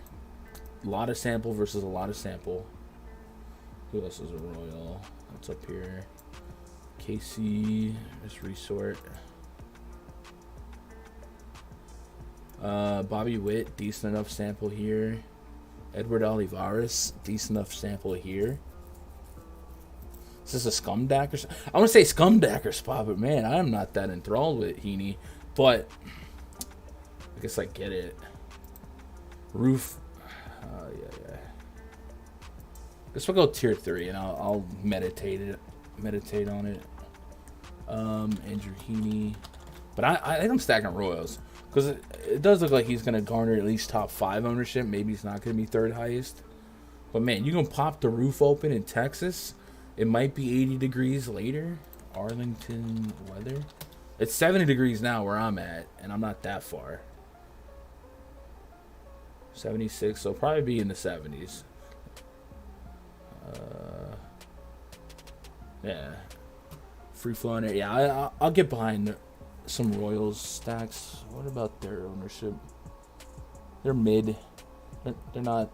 a lot of sample versus a lot of sample. Who else is a Royal? That's up here. KC, just resort. Bobby Witt, decent enough sample here. Edward Olivares, decent enough sample here. Is this a Scumdacker? I want to say Scumdacker spot, but man, I am not that enthralled with Heaney. But I guess I get it. Roof. Yeah. Guess we'll go tier 3, and I'll meditate on it. Andrew Heaney. But I think I'm stacking Royals. Because it does look like he's going to garner at least top 5 ownership. Maybe he's not going to be 3rd highest. But, man, you can pop the roof open in Texas. It might be 80 degrees later. Arlington weather. It's 70 degrees now where I'm at, and I'm not that far. 76, so it'll probably be in the 70s. Yeah. Free-flowing air. Yeah, I'll get behind some Royals stacks. What about their ownership? They're mid. They're not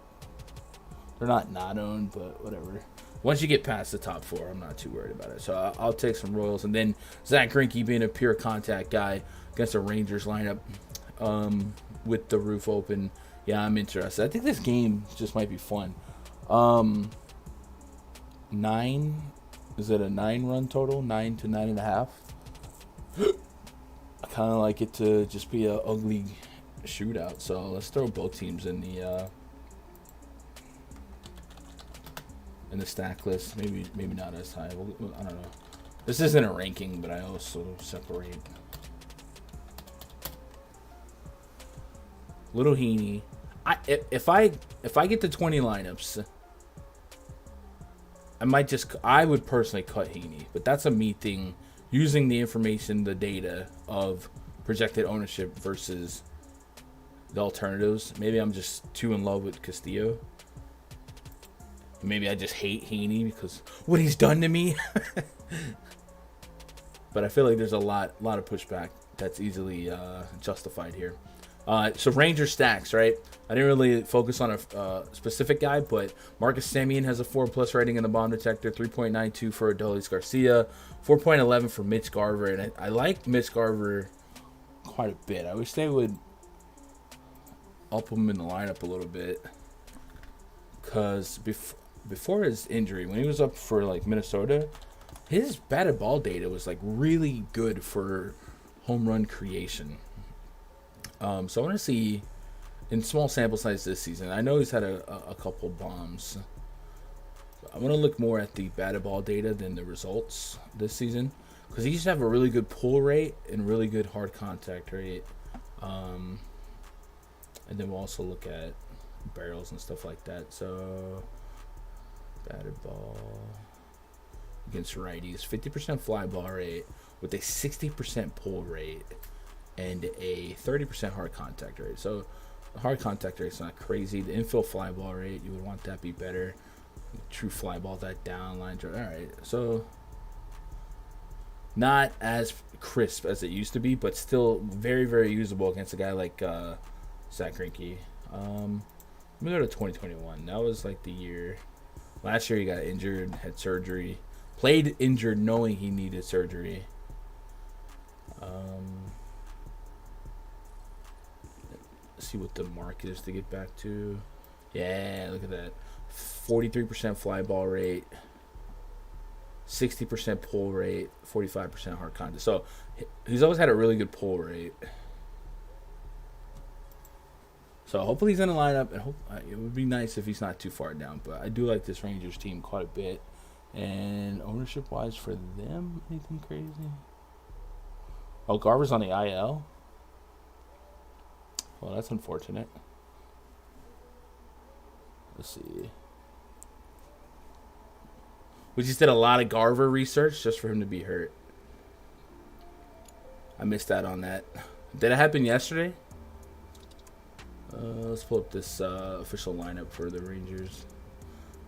owned, but whatever. Once you get past the top 4, I'm not too worried about it. So I'll take some Royals, and then Zach Greinke being a pure contact guy against a Rangers lineup with the roof open. Yeah, I'm interested. I think this game just might be fun. 9. Is it a 9-run total? 9 to 9.5. I kind of like it to just be a ugly shootout. So let's throw both teams in the stack list. Maybe not as high. I don't know. This isn't a ranking, but I also separate. Little Heaney. If I get to 20 lineups, I would personally cut Heaney, but that's a me thing. Using the information, the data of projected ownership versus the alternatives. Maybe I'm just too in love with Castillo. Maybe I just hate Heaney because what he's done to me. But I feel like there's a lot of pushback that's easily justified here. So Ranger stacks, right? I didn't really focus on a specific guy, but Marcus Semien has a 4+ rating in the bomb detector, 3.92 for Adolis Garcia, 4.11 for Mitch Garver, and I like Mitch Garver quite a bit. I wish they would up him in the lineup a little bit, because before his injury, when he was up for like Minnesota, his batted ball data was like really good for home run creation. So I want to see in small sample size this season. I know he's had a couple bombs. I want to look more at the batted ball data than the results this season, because he used to have a really good pull rate and really good hard contact rate. And then we'll also look at barrels and stuff like that. So batted ball against righties, 50% fly ball rate with a 60% pull rate and a 30% hard contact rate. So the hard contact rate is not crazy. The infield fly ball rate, you would want that to be better. True fly ball, that down line. All right, so not as crisp as it used to be, but still very, very usable against a guy like Zach Greinke. Let me go to 2021. That was like the year Last year he got injured, had surgery. Played injured knowing he needed surgery. Let's see what the mark is to get back to. Yeah, look at that. 43% fly ball rate. 60% pull rate. 45% hard contact. So he's always had a really good pull rate. So hopefully he's in the lineup, and it would be nice if he's not too far down. But I do like this Rangers team quite a bit. And ownership-wise for them, anything crazy? Oh, Garver's on the IL? Well, that's unfortunate. Let's see. We just did a lot of Garver research just for him to be hurt. I missed out on that. Did it happen yesterday? Let's pull up this official lineup for the Rangers.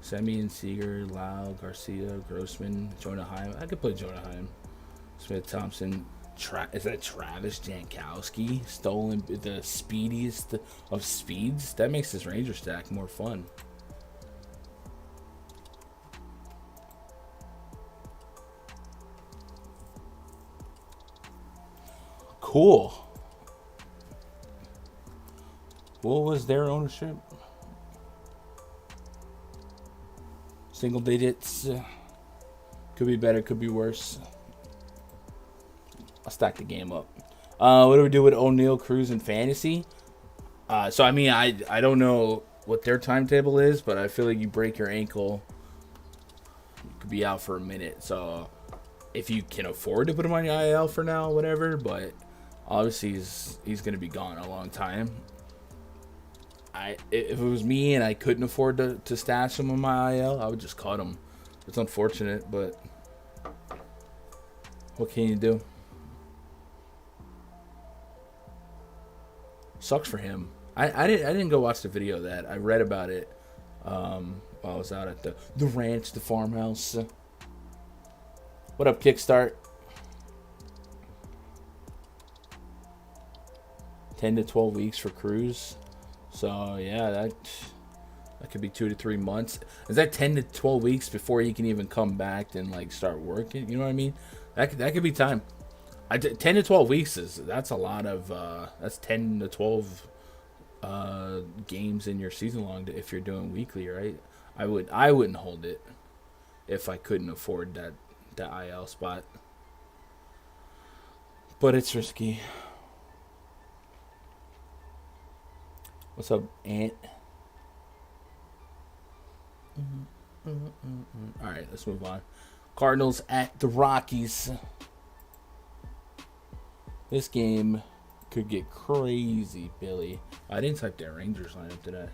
Semien, Seager, Lau, Garcia, Grossman, Jonah Heim. I could play Jonah Heim. Smith, Thompson. Is that Travis Jankowski? Stolen, the speediest of speeds? That makes this Ranger stack more fun. Cool. What was their ownership? Single digits. Could be better, could be worse. I'll stack the game up. What do we do with O'Neal, Cruz, and Fantasy? So, I mean, I don't know what their timetable is, but I feel like you break your ankle, you could be out for a minute. So, if you can afford to put him on your IL for now, whatever. But, obviously, he's going to be gone a long time. If it was me and I couldn't afford to stash him on my IL, I would just cut him. It's unfortunate, but what can you do? Sucks for him. I didn't go watch the video of that. I read about it while I was out at the ranch, the farmhouse. What up, Kickstart? 10 to 12 weeks for Cruz. So, yeah, that could be 2 to 3 months. Is that 10 to 12 weeks before he can even come back and, like, start working? You know what I mean? That could be time. 10 to 12 weeks that's a lot of that's 10 to 12 games in your season long if you're doing weekly, right? I wouldn't hold it if I couldn't afford that IL spot. But it's risky. What's up, Ant? All right, let's move on. Cardinals at the Rockies. This game could get crazy, Billy. I didn't type that Rangers lineup today.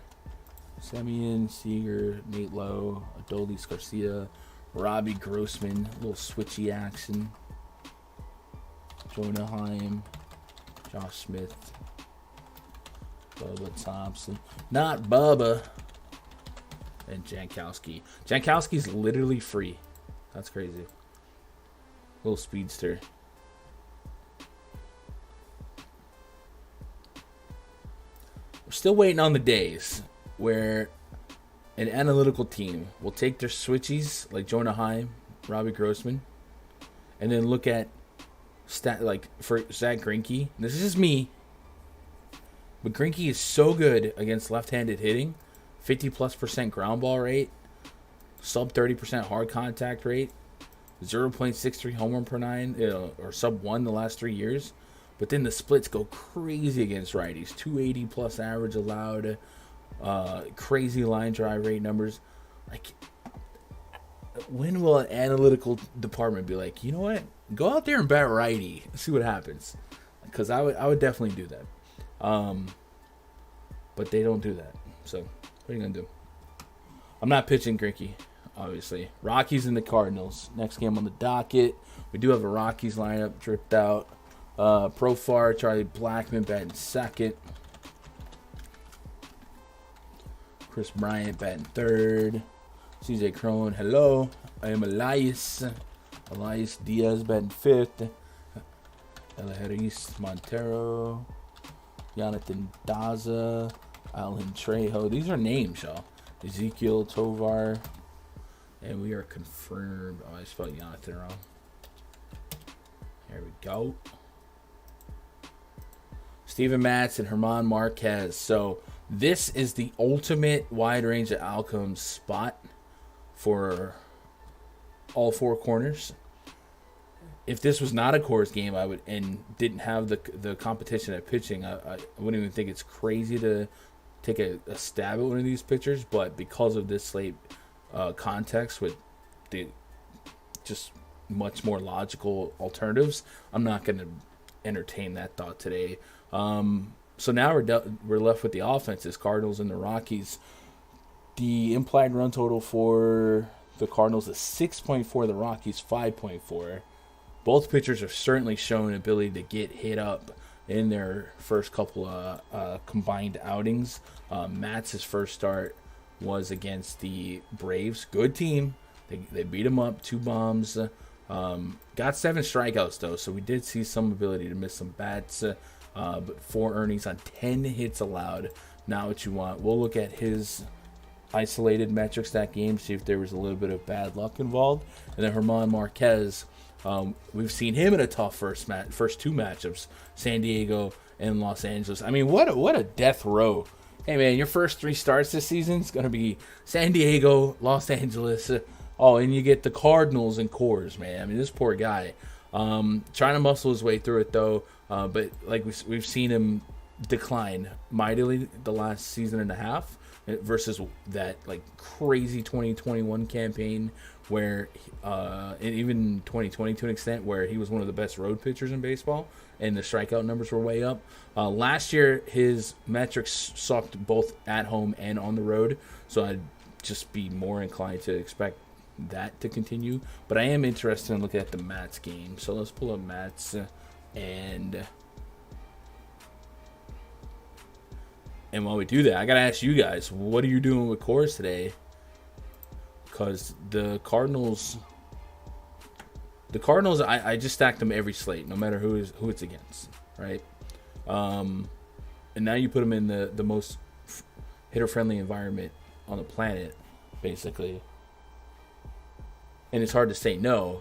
Semien, Seager, Nate Lowe, Adolis Garcia, Robbie Grossman, a little switchy action. Jonah Heim, Josh Smith, Bubba Thompson. Not Bubba. And Jankowski. Jankowski's literally free. That's crazy. Little speedster. We're still waiting on the days where an analytical team will take their switchies like Jonah Heim, Robbie Grossman, and then look at for Zach Greinke. This is just me. But Greinke is so good against left-handed hitting. 50+% ground ball rate. Sub 30% hard contact rate. 0.63 home run per 9. Or sub 1 the last 3 years. But then the splits go crazy against righties. 280+ average allowed. Crazy line drive rate numbers. Like, when will an analytical department be like, you know what? Go out there and bat righty. See what happens. Because I would definitely do that. But they don't do that. So, what are you going to do? I'm not pitching Greinke, obviously. Rockies and the Cardinals. Next game on the docket. We do have a Rockies lineup dripped out. Profar, Charlie Blackmon batting second. Chris Bryant batting third. CJ Cron, hello. I am Elias. Elias Diaz batting fifth. Elejeris Montero. Jonathan Daza. Alan Trejo. These are names, y'all. Ezekiel Tovar. And we are confirmed. Oh, I spelled Jonathan wrong. There we go. Steven Matz and German Marquez. So this is the ultimate wide range of outcomes spot for all four corners. If this was not a Coors game, I would and didn't have the competition at pitching, I wouldn't even think it's crazy to take a stab at one of these pitchers. But because of this slate context with the just much more logical alternatives, I'm not going to entertain that thought today. So now we're left with the offenses, Cardinals and the Rockies. The implied run total for the Cardinals is 6.4, the Rockies 5.4. Both pitchers have certainly shown ability to get hit up in their first couple of combined outings. Matt's first start was against the Braves. Good team. They beat him up, 2 bombs. Got 7 strikeouts, though, so we did see some ability to miss some bats. But 4 earnings on 10 hits allowed. Not what you want. We'll look at his isolated metrics that game, see if there was a little bit of bad luck involved. And then German Marquez, we've seen him in a tough first 2 matchups, San Diego and Los Angeles. I mean, what a death row. Hey, man, your first 3 starts this season is going to be San Diego, Los Angeles. And you get the Cardinals and Coors, man. I mean, this poor guy. Trying to muscle his way through it, though. But like we've seen him decline mightily the last season and a half versus that like crazy 2021 campaign where, and even 2020 to an extent, where he was one of the best road pitchers in baseball and the strikeout numbers were way up. Last year, his metrics sucked both at home and on the road, so I'd just be more inclined to expect that to continue. But I am interested in looking at the Mats game, so let's pull up Mats. And while we do that, I gotta ask you guys, what are you doing with Coors today? Because the Cardinals, I just stacked them every slate, no matter who it's against, right? And now you put them in the most hitter-friendly environment on the planet, basically. And it's hard to say no.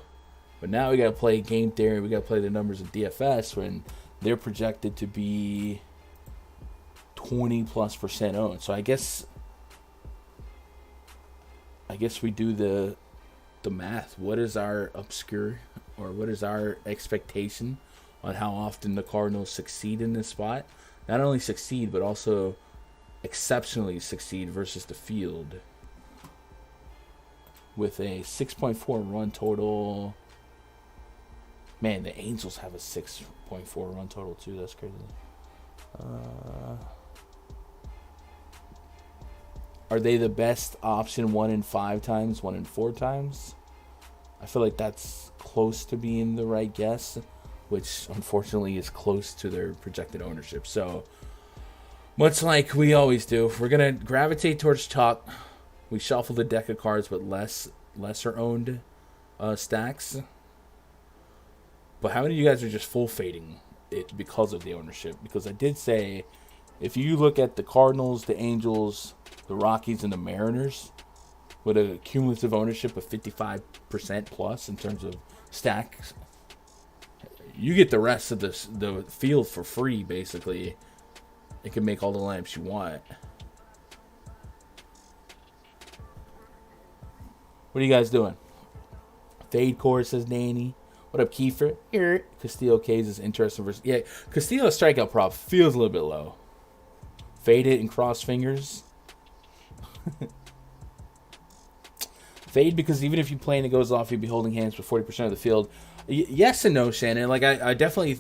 But now we got to play game theory. We got to play the numbers of DFS when they're projected to be 20+% owned. So I guess we do the math. What is our obscure, or what is our expectation on how often the Cardinals succeed in this spot? Not only succeed, but also exceptionally succeed versus the field. With a 6.4 run total. Man, the Angels have a 6.4 run total too. That's crazy. Are they the best option 1 in 5 times, 1 in 4 times? I feel like that's close to being the right guess, which unfortunately is close to their projected ownership. So, much like we always do, we're going to gravitate towards chalk. We shuffle the deck of cards with lesser owned stacks. But how many of you guys are just full fading it because of the ownership? Because I did say, if you look at the Cardinals, the Angels, the Rockies, and the Mariners, with a cumulative ownership of 55% plus in terms of stacks, you get the rest of the field for free, basically. It can make all the lamps you want. What are you guys doing? Fade Coors, says Danny. What up, Kiefer? Here. Castillo K's is interesting versus... Yeah, Castillo's strikeout prop feels a little bit low. Fade it and cross fingers. Fade because even if you play and it goes off, you'd be holding hands with 40% of the field. Yes and no, Shannon. Like, I definitely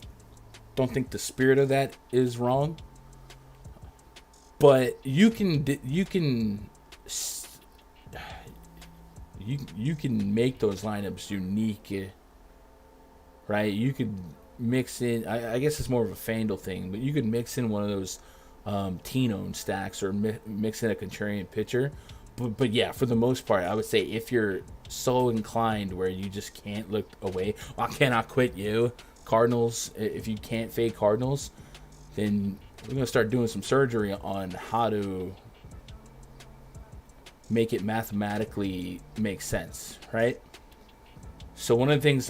don't think the spirit of that is wrong. But you can make those lineups unique, right? You could mix in, I guess it's more of a Fanduel thing, but you could mix in one of those teen-owned stacks or mix in a contrarian pitcher. But yeah, for the most part, I would say if you're so inclined where you just can't look away, I cannot quit you, Cardinals, if you can't fade Cardinals, then we're going to start doing some surgery on how to make it mathematically make sense, right? So one of the things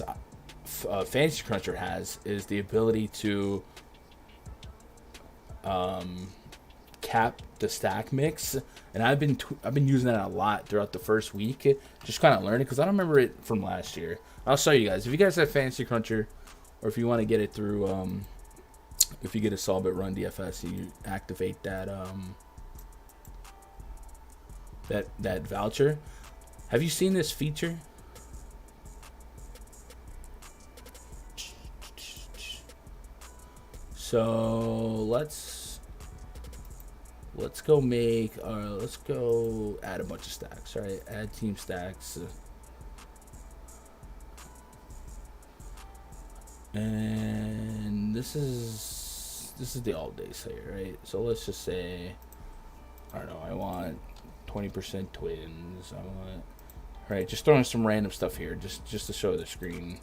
Fantasy Cruncher has is the ability to cap the stack mix, and I've been using that a lot throughout the first week, just kind of learning because I don't remember it from last year. I'll show you guys if you guys have Fantasy Cruncher, or if you want to get it through. If you get a Solbit Run DFS, you activate that that voucher. Have you seen this feature? So let's go let's go add a bunch of stacks, right? Add team stacks. And this is the all day slate, right? So let's just say, I don't know, I want 20% Twins. I want, right? Just throwing some random stuff here, just to show the screen.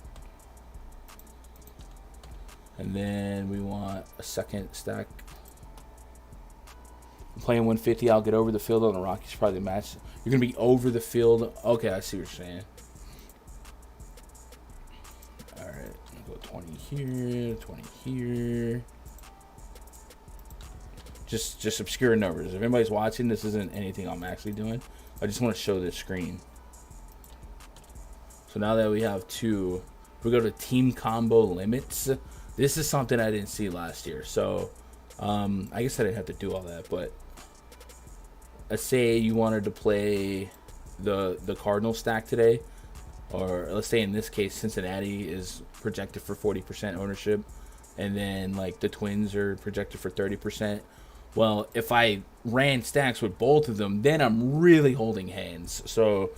And then we want a second stack. I'm playing 150. I'll get over the field on the Rockies. Probably the match. You're gonna be over the field. Okay, I see what you're saying. All right, go 20 here, 20 here. Just obscure numbers. If anybody's watching, this isn't anything I'm actually doing. I just want to show this screen. So now that we have two, if we go to team combo limits, this is something I didn't see last year. So I guess I didn't have to do all that, but let's say you wanted to play the Cardinals stack today, or let's say in this case Cincinnati is projected for 40% ownership, and then like the Twins are projected for 30%. Well, if I ran stacks with both of them, then I'm really holding hands. So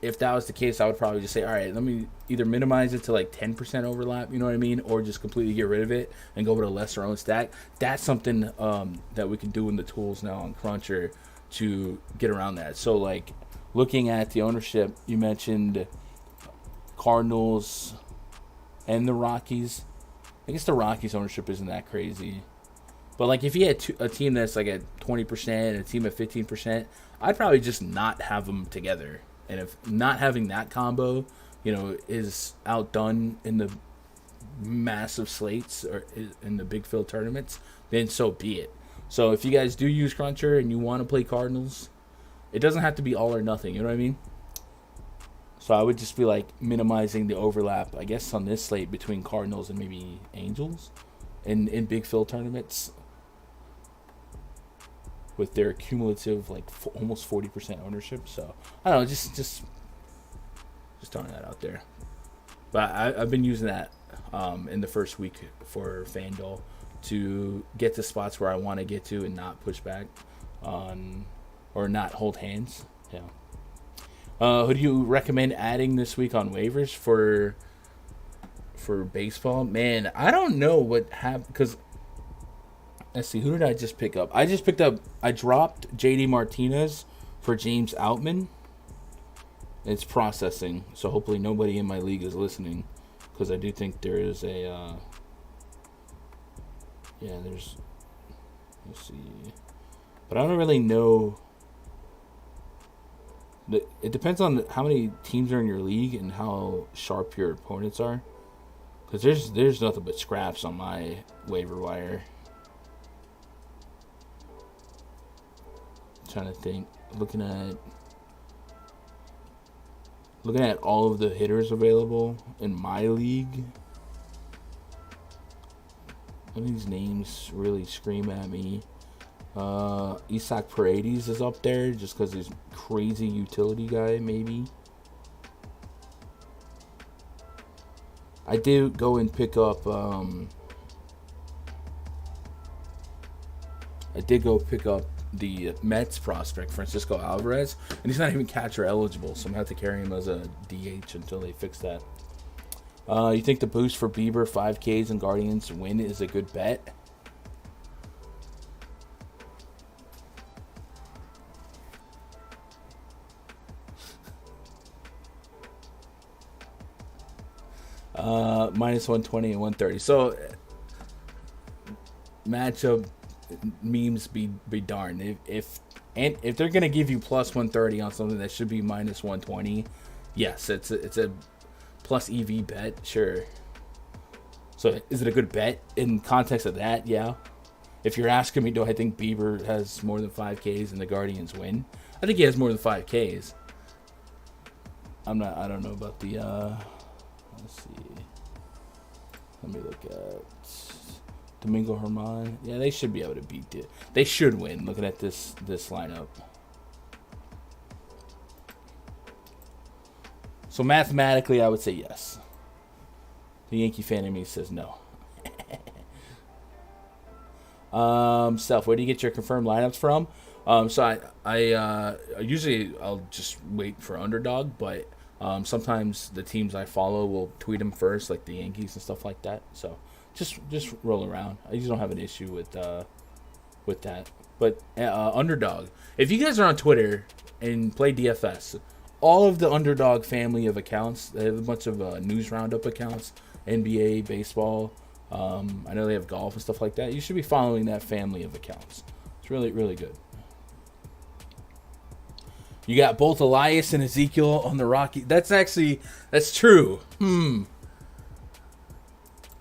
if that was the case, I would probably just say, all right, let me either minimize it to like 10% overlap, you know what I mean, or just completely get rid of it and go with a lesser owned stack. That's something that we can do in the tools now on Cruncher to get around that. So like looking at the ownership, you mentioned Cardinals and the Rockies. I guess the Rockies ownership isn't that crazy. But like if you had a team that's like at 20% and a team at 15%, I'd probably just not have them together. And if not having that combo, you know, is outdone in the massive slates or in the big field tournaments, then so be it. So if you guys do use Cruncher and you want to play Cardinals, it doesn't have to be all or nothing. You know what I mean? So I would just be like minimizing the overlap, I guess, on this slate between Cardinals and maybe Angels in big field tournaments with their cumulative like almost 40% ownership. So I don't know, just throwing that out there. But I've been using that in the first week for Fanduel to get to spots where I want to get to and not push back on or not hold hands. Yeah. Who do you recommend adding this week on waivers for baseball? Man, I don't know what happened because. Let's see, who did I just pick up? I dropped JD Martinez for James Outman. It's processing, so hopefully nobody in my league is listening, because I do think there is a, let's see. But I don't really know. It depends on how many teams are in your league and how sharp your opponents are. Because there's nothing but scraps on my waiver wire. Trying to think, looking at all of the hitters available in my league. None of these names really scream at me. Isaac Paredes is up there just because he's crazy utility guy, maybe. I did go and pick up the Mets prospect, Francisco Alvarez, and he's not even catcher eligible, so I'm going to have to carry him as a DH until they fix that. You think the boost for Bieber, 5Ks, and Guardians win is a good bet? Minus 120 and 130. So, matchup memes be darned. If And if they're gonna give you plus 130 on something that should be minus 120, yes, it's a plus EV bet, sure. So is it a good bet in context of that? Yeah. If you're asking me, do I think Bieber has more than 5Ks and the Guardians win? I think he has more than 5Ks. I don't know about the. Let's see. Let me look at Domingo Herman. Yeah, they should be able to beat it. They should win. Looking at this lineup. So mathematically, I would say yes. The Yankee fan in me says no. Steph, where do you get your confirmed lineups from? So I usually I'll just wait for underdog, but sometimes the teams I follow will tweet them first, like the Yankees and stuff like that. So just roll around. I usually don't have an issue with that. But underdog, if you guys are on Twitter and play DFS, all of the underdog family of accounts, they have a bunch of news roundup accounts, NBA, baseball. I know they have golf and stuff like that. You should be following that family of accounts. It's really, really good. You got both Elias and Ezekiel on the Rockies. That's true.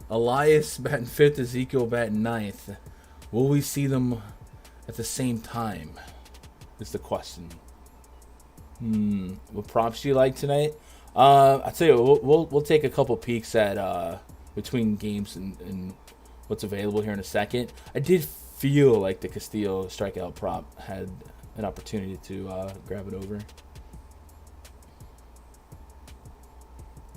Elias batting 5th, Ezekiel batting 9th. Will we see them at the same time? Is the question. What props do you like tonight? I'll tell you, we'll take a couple peeks at between games and what's available here in a second. I did feel like the Castillo strikeout prop had an opportunity to grab it over.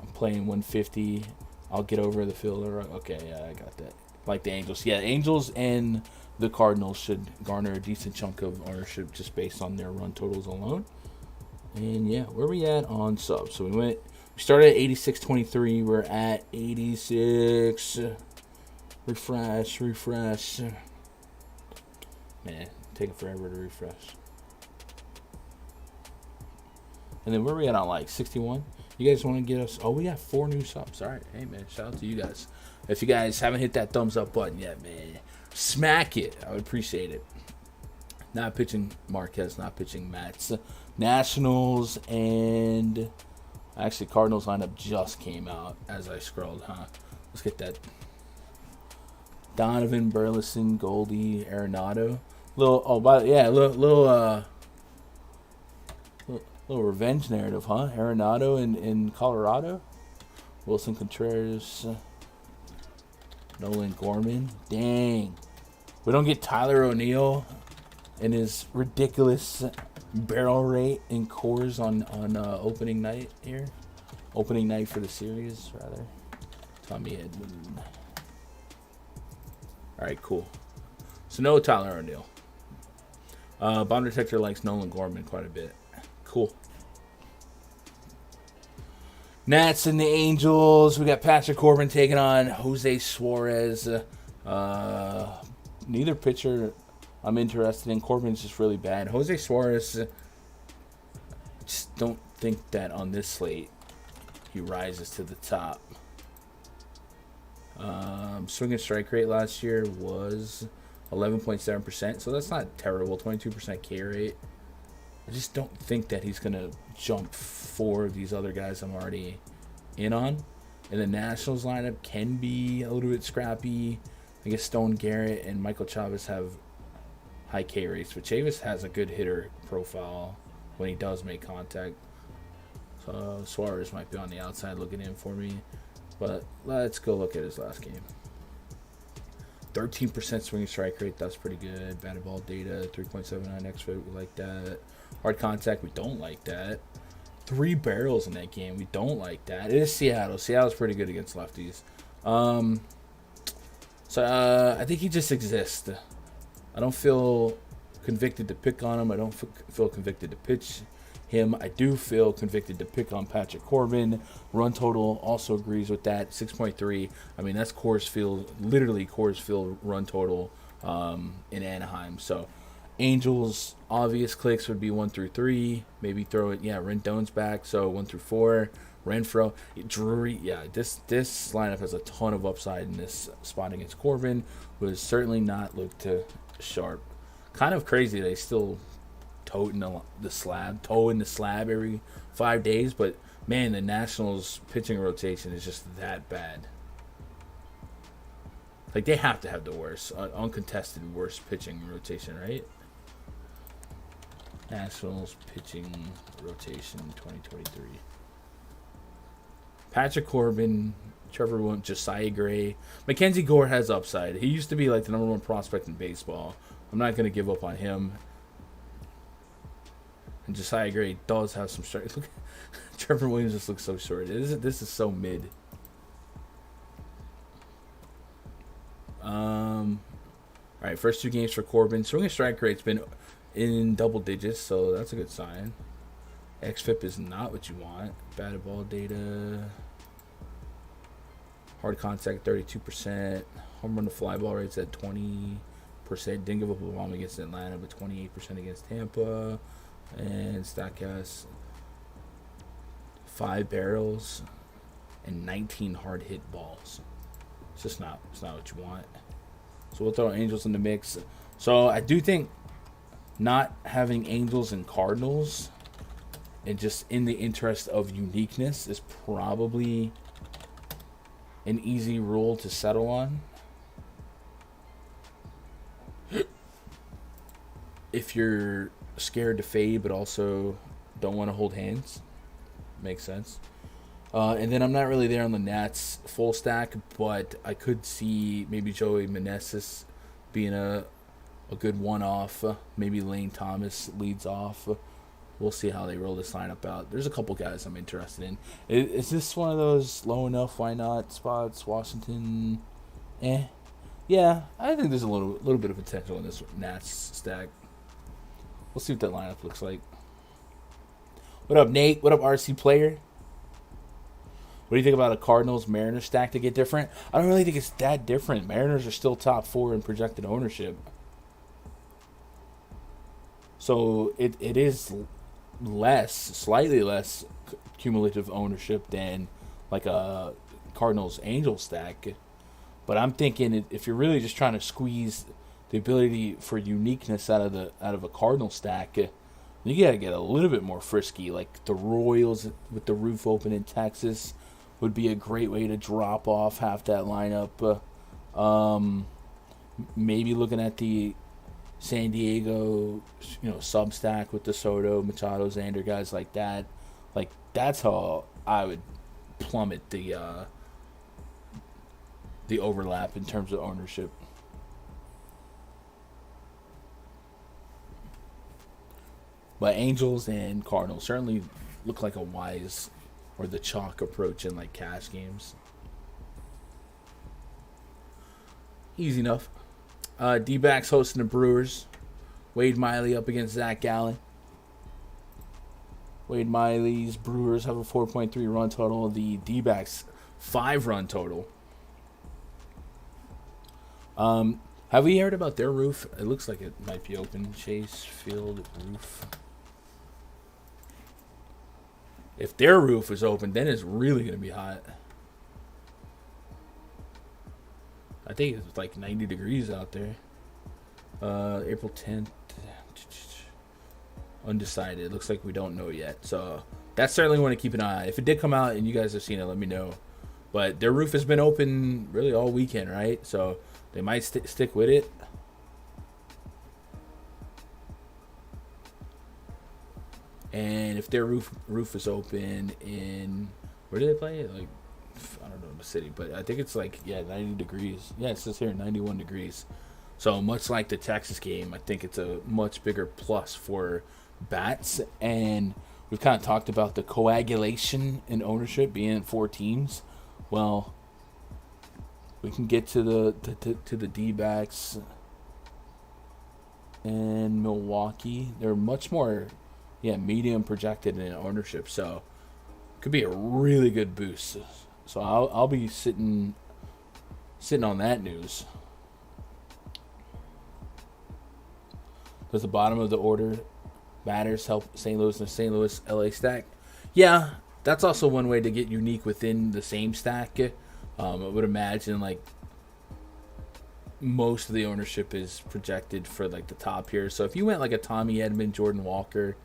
I'm playing 150. I'll get over the fielder. Okay, yeah, I got that. Like the Angels. Yeah, Angels and the Cardinals should garner a decent chunk of ownership just based on their run totals alone. And yeah, where we at on subs? So we started at 86.23. We're at 86. Refresh. Man, taking forever to refresh. And then where we at on like 61? You guys want to get us? Oh, we got 4 new subs. All right, hey man, shout out to you guys. If you guys haven't hit that thumbs up button yet, man, smack it. I would appreciate it. Not pitching Marquez, not pitching Mets. Nationals and actually Cardinals lineup just came out as I scrolled, huh? Let's get that. Donovan, Burleson, Goldie, Arenado. Little revenge narrative, huh? Arenado in Colorado. Wilson Contreras, Nolan Gorman. Dang. We don't get Tyler O'Neill and his ridiculous barrel rate in Coors on opening night here. Opening night for the series, rather. Tommy Edwin. All right, cool. So no Tyler O'Neill. Bomb Detector likes Nolan Gorman quite a bit. Cool. Nats and the Angels. We got Patrick Corbin taking on Jose Suarez. Neither pitcher I'm interested in. Corbin's just really bad. Jose Suarez, just don't think that on this slate he rises to the top. Swing and strike rate last year was 11.7%, so that's not terrible. 22% K rate. I just don't think that he's going to jump for these other guys I'm already in on. And the Nationals lineup can be a little bit scrappy. I guess Stone Garrett and Michael Chavis have high K rates, but Chavis has a good hitter profile when he does make contact. So Suarez might be on the outside looking in for me. But let's go look at his last game. 13% swinging strike rate, that's pretty good. Batted ball data, 3.79 xFIP, we like that. Hard contact, we don't like that. 3 barrels in that game, we don't like that. It is Seattle. Seattle's pretty good against lefties. So I think he just exists. I don't feel convicted to pick on him. I don't feel convicted to pitch him. I do feel convicted to pick on Patrick Corbin. Run total also agrees with that. 6.3. I mean, that's Coors Field, literally Coors Field run total in Anaheim. So Angels, obvious clicks would be 1 through 3. Maybe throw it, Rendon's back, so 1 through 4. Renfroe, Drury, this lineup has a ton of upside in this spot against Corbin, who has certainly not looked sharp. Kind of crazy they still toe in the slab every 5 days. But man, the Nationals pitching rotation is just that bad. Like, they have to have the worst, uncontested worst pitching rotation, right? Nationals pitching rotation 2023. Patrick Corbin, Trevor Williams, Josiah Gray. Mackenzie Gore has upside. He used to be like the number one prospect in baseball. I'm not going to give up on him. And Josiah Gray does have some strength. Look, Trevor Williams just looks so short. This is so mid. All right, first 2 games for Corbin. Swinging strike rate's been in double digits, so that's a good sign. XFIP is not what you want. Batted ball data. Hard contact 32%. Home run to fly ball rates at 20%. Didn't give up a bomb against Atlanta, but 28% against Tampa. And Statcast 5 barrels and 19 hard hit balls. It's not what you want. So we'll throw Angels in the mix. So I do think not having Angels and Cardinals, and just in the interest of uniqueness, is probably an easy rule to settle on. If you're scared to fade but also don't want to hold hands, makes sense. And then I'm not really there on the Nats full stack, but I could see maybe Joey Meneses being a good one-off. Maybe Lane Thomas leads off. We'll see how they roll this lineup out. There's a couple guys I'm interested in. Is this one of those low enough, why not spots? Washington, yeah, I think there's a little bit of potential in this Nats stack. We'll see what that lineup looks like. What up, Nate? What up, RC Player? What do you think about a Cardinals-Mariners stack to get different? I don't really think it's that different. Mariners are still top 4 in projected ownership. So it is slightly less cumulative ownership than like a Cardinals-Angels stack. But I'm thinking if you're really just trying to squeeze the ability for uniqueness out of a Cardinal stack, you gotta get a little bit more frisky. Like the Royals with the roof open in Texas would be a great way to drop off half that lineup. Maybe looking at the San Diego, sub stack with the Soto, Machado, Xander, guys like that. Like that's how I would plummet the overlap in terms of ownership. But Angels and Cardinals certainly look like a wise or the chalk approach in like cash games. Easy enough. D-backs hosting the Brewers. Wade Miley up against Zach Gallen. Wade Miley's Brewers have a 4.3 run total. The D-backs 5 run total. Have we heard about their roof? It looks like it might be open. Chase Field roof. If their roof is open, then it's really going to be hot. I think it's like 90 degrees out there. April 10th. Undecided. It looks like we don't know yet. So that's certainly want to keep an eye on. If it did come out and you guys have seen it, let me know. But their roof has been open really all weekend, right? So they might stick with it. And if their roof is open in, where do they play? Like, I don't know the city, but I think it's like 90 degrees. Yeah, it says here 91 degrees. So much like the Texas game, I think it's a much bigger plus for bats. And we've kind of talked about the coagulation in ownership being in 4 teams. Well, we can get to the D-backs and Milwaukee. They're much more medium projected in ownership, so it could be a really good boost. So I'll be sitting on that news. Does the bottom of the order batters help St. Louis and the St. Louis LA stack? Yeah, that's also one way to get unique within the same stack. I would imagine like most of the ownership is projected for like the top here. So if you went like a Tommy Edman, Jordan Walker,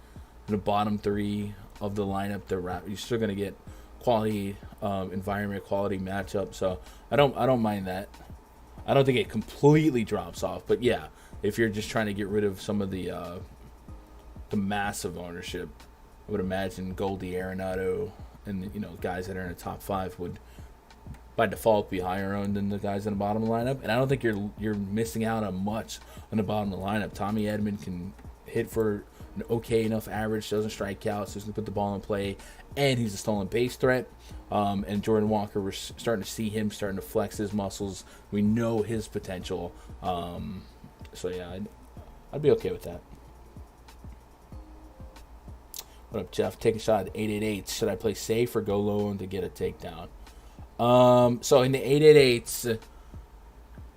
in the bottom three of the lineup, you're still gonna get quality environment, quality matchup. So I don't mind that. I don't think it completely drops off, but yeah, if you're just trying to get rid of some of the massive ownership, I would imagine Goldie, Arenado, and guys that are in the top 5 would by default be higher owned than the guys in the bottom of the lineup. And I don't think you're missing out on much on the bottom of the lineup. Tommy Edman can hit for an okay enough average, doesn't strike out, so he's going to put the ball in play, and he's a stolen base threat. And Jordan Walker, we're starting to see him starting to flex his muscles. We know his potential. So yeah, I'd be okay with that. What up, Jeff? Take a shot at 888. Should I play safe or go low and to get a takedown? So in the 888s,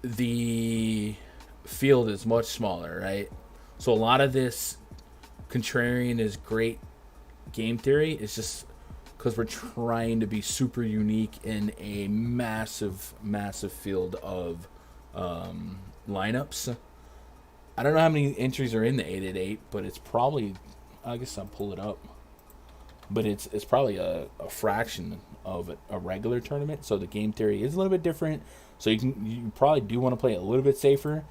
the field is much smaller, right? So a lot of this contrarian is great game theory. It's just because we're trying to be super unique in a massive, massive field of lineups. I don't know how many entries are in the 888, but it's probably, I guess I'll pull it up, but it's probably a fraction of a regular tournament. So the game theory is a little bit different. So you probably do want to play a little bit safer,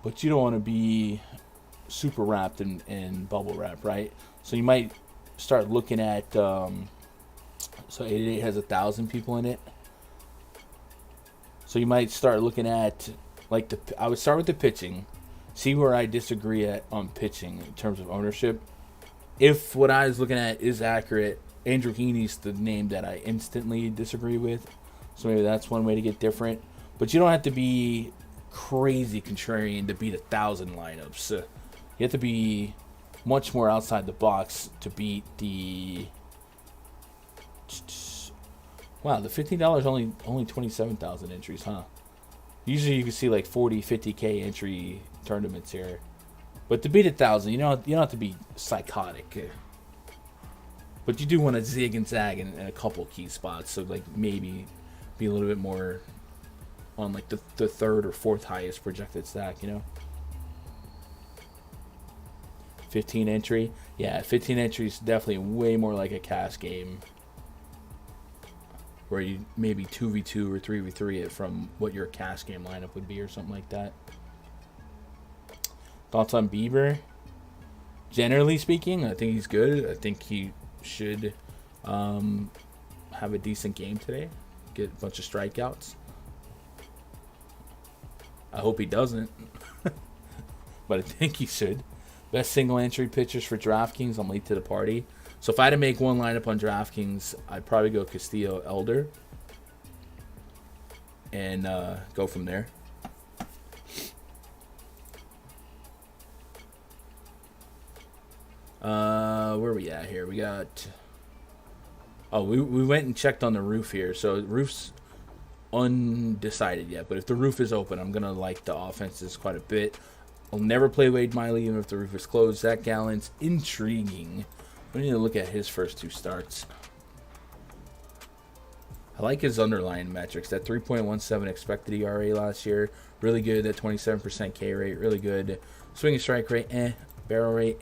but you don't want to be super wrapped in bubble wrap, right? So you might start looking at so 888 has 1,000 people in it. So you might start looking at like I would start with the pitching, see where I disagree on pitching in terms of ownership. If what I was looking at is accurate, Andrew Heaney's the name that I instantly disagree with. So maybe that's one way to get different. But you don't have to be crazy contrarian to beat 1,000 lineups. You have to be much more outside the box to beat the... Wow, the $15 only 27,000 entries, huh? Usually you can see like 40, 50K entry tournaments here. But to beat 1,000, you don't have to be psychotic. But you do want to zig and zag in a couple key spots. So like maybe be a little bit more on like the third or fourth highest projected stack, 15 entry. Yeah, 15 entry is definitely way more like a cash game, where you maybe 2v2 or 3v3 it from what your cash game lineup would be or something like that. Thoughts on Bieber? Generally speaking, I think he's good. I think he should have a decent game today. Get a bunch of strikeouts. I hope he doesn't. But I think he should. Best single entry pitchers for DraftKings. I'm late to the party. So if I had to make one lineup on DraftKings, I'd probably go Castillo, Elder, and go from there. Where are we at here? We got... Oh, we went and checked on the roof here. So the roof's undecided yet. But if the roof is open, I'm going to like the offenses quite a bit. I'll never play Wade Miley even if the roof is closed. Zach Gallen's intriguing. We need to look at his first 2 starts. I like his underlying metrics. That 3.17 expected ERA last year. Really good. That 27% K rate. Really good. Swing and strike rate, Barrel rate,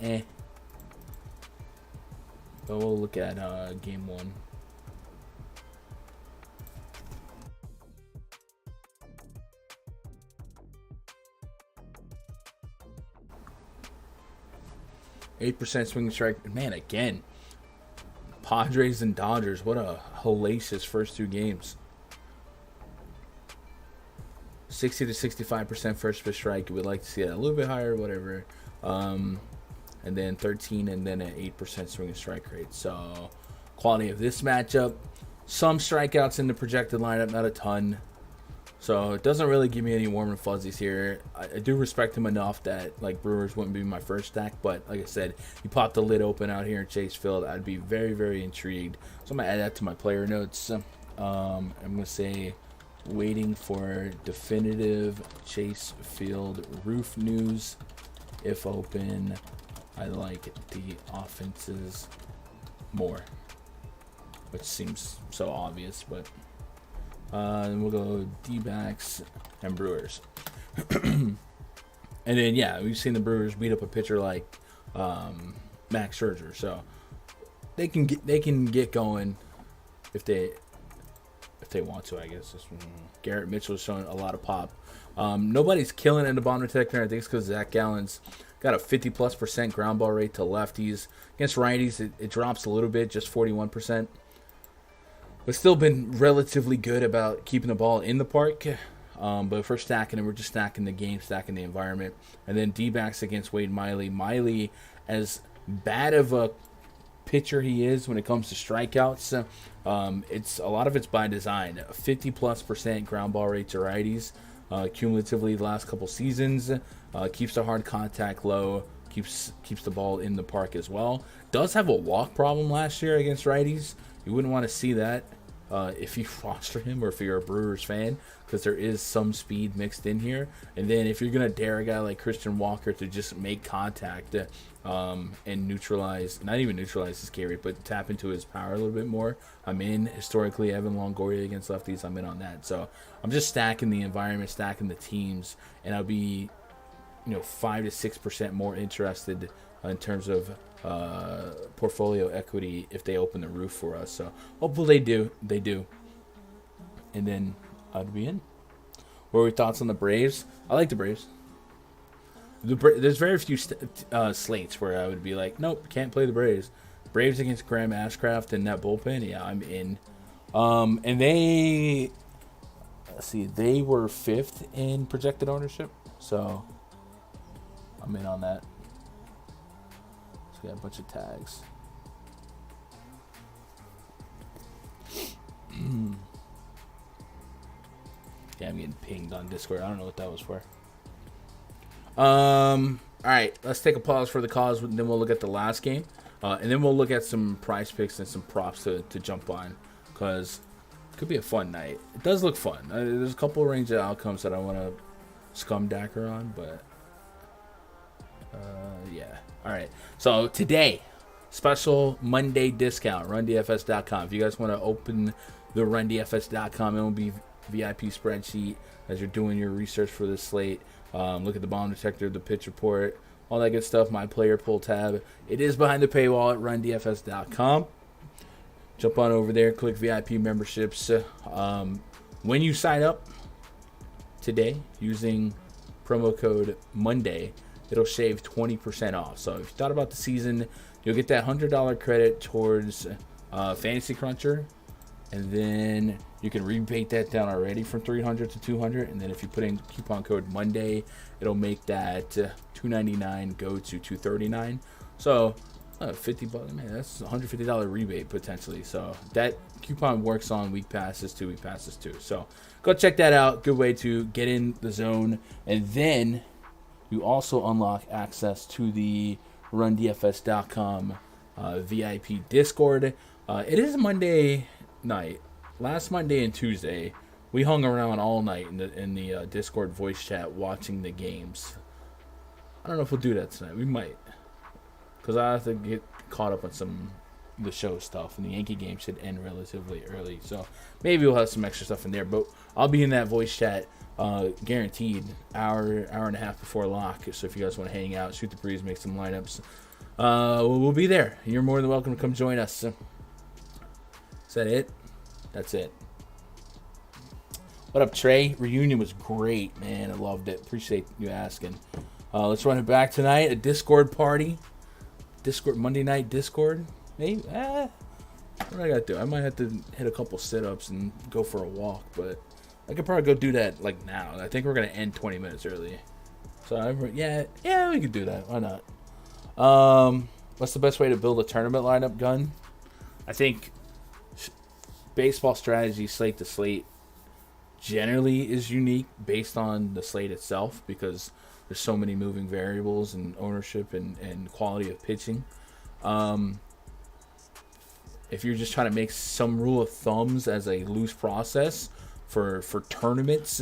But we'll look at game 1. %8 swing and strike. Man, again, Padres and Dodgers. What a hellacious first 2 games. 60 to 65% first pitch strike. We'd like to see that a little bit higher, whatever. And then 13 and then an 8% swing and strike rate. So quality of this matchup. Some strikeouts in the projected lineup, not a ton. So it doesn't really give me any warm and fuzzies here. I do respect him enough that like Brewers wouldn't be my first stack, but like I said, you pop the lid open out here in Chase Field, I'd be very, very intrigued. So I'm gonna add that to my player notes. I'm gonna say waiting for definitive Chase Field roof news. If open, I like the offenses more, which seems so obvious, but. And we'll go D-backs and Brewers. And then, yeah, we've seen the Brewers beat up a pitcher like Max Scherzer, so they can get going if they want to, I guess. Garrett Mitchell's showing a lot of pop. Nobody's killing in the bottom of the detector. I think it's because Zach Gallen's got a 50+% ground ball rate to lefties. Against righties, it drops a little bit, just 41%. But still been relatively good about keeping the ball in the park. But if we're stacking it, we're just stacking the game, stacking the environment. And then D-backs against Wade Miley. Miley, as bad of a pitcher he is when it comes to strikeouts, it's a lot of it's by design. 50+% ground ball rate to righties, cumulatively the last couple seasons. Keeps the hard contact low, keeps the ball in the park as well. Does have a walk problem last year against righties. You wouldn't want to see that if you foster him or if you're a Brewers fan, because there is some speed mixed in here. And then if you're going to dare a guy like Christian Walker to just make contact and neutralize, not even neutralize his K rate, but tap into his power a little bit more, I'm in. Historically, Evan Longoria against lefties, I'm in on that. So I'm just stacking the environment, stacking the teams, and I'll be 5 to 6% more interested in terms of portfolio equity if they open the roof for us. So hopefully they do. And then I'd be in. What are your thoughts on the Braves? I like the Braves. There's very few slates where I would be like, nope, can't play the Braves. Braves against Graham Ashcraft and that bullpen, yeah, I'm in. And they were 5th in projected ownership, so I'm in on that. So we got a bunch of tags. Yeah, I'm getting pinged on Discord. I don't know what that was for. All right, let's take a pause for the cause, and then we'll look at the last game. And then we'll look at some prize picks and some props to jump on, because it could be a fun night. It does look fun. There's a couple of range of outcomes that I want to scum dacker on, but yeah. All right, so today, special Monday discount, rundfs.com. If you guys want to open the rundfs.com MLB VIP spreadsheet as you're doing your research for this slate, look at the bomb detector, the pitch report, all that good stuff, my player pull tab. It is behind the paywall at rundfs.com. Jump on over there, click VIP memberships. When you sign up today using promo code Monday, it'll shave 20% off. So if you thought about the season, you'll get that $100 credit towards Fantasy Cruncher, and then you can rebate that down already from $300 to $200. And then if you put in coupon code Monday, it'll make that $299 go to $239. So $50, man, that's a $150 rebate potentially. So that coupon works on week passes, 2 week passes too. So go check that out. Good way to get in the zone. And then you also unlock access to the rundfs.com VIP Discord. It is Monday night. Last Monday and Tuesday, we hung around all night in the Discord voice chat watching the games. I don't know if we'll do that tonight. We might, because I have to get caught up on some of the show stuff, and the Yankee game should end relatively early. So maybe we'll have some extra stuff in there. But I'll be in that voice chat, guaranteed, hour and a half before lock. So if you guys want to hang out, shoot the breeze, make some lineups, we'll be there. You're more than welcome to come join us. Is that it? That's it. What up, Trey? Reunion was great, man. I loved it. Appreciate you asking. Let's run it back tonight. A Discord party. Discord Monday night Discord. Maybe. What do I got to do? I might have to hit a couple sit-ups and go for a walk, but I could probably go do that like now. I think we're gonna end 20 minutes early. So yeah, we could do that. Why not? What's the best way to build a tournament lineup, Gun? I think baseball strategy slate to slate generally is unique based on the slate itself, because there's so many moving variables and ownership and quality of pitching. If you're just trying to make some rule of thumbs as a loose process for tournaments,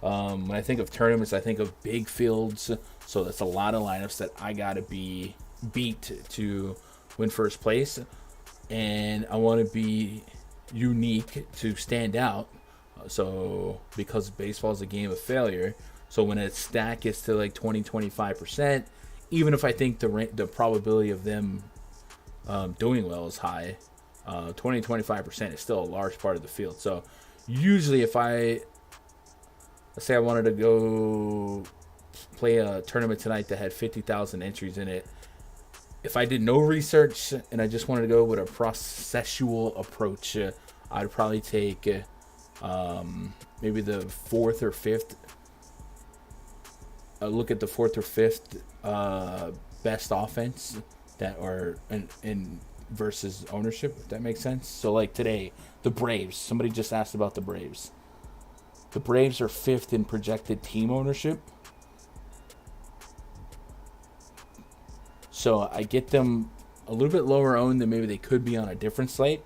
when I think of tournaments, I think of big fields. So that's a lot of lineups that I gotta be beat to win first place, and I want to be unique to stand out. So because baseball is a game of failure, So when a stack gets to like 20-25%, even if I think the probability of them doing well is high, 20-25% is still a large part of the field. So usually if let's say I wanted to go play a tournament tonight that had 50,000 entries in it, if I did no research and I just wanted to go with a processual approach, I'd probably take maybe the fourth or fifth. Look at the fourth or fifth best offense that are in versus ownership, if that makes sense. So like today, the Braves. Somebody just asked about the Braves. The Braves are fifth in projected team ownership. So I get them a little bit lower owned than maybe they could be on a different slate.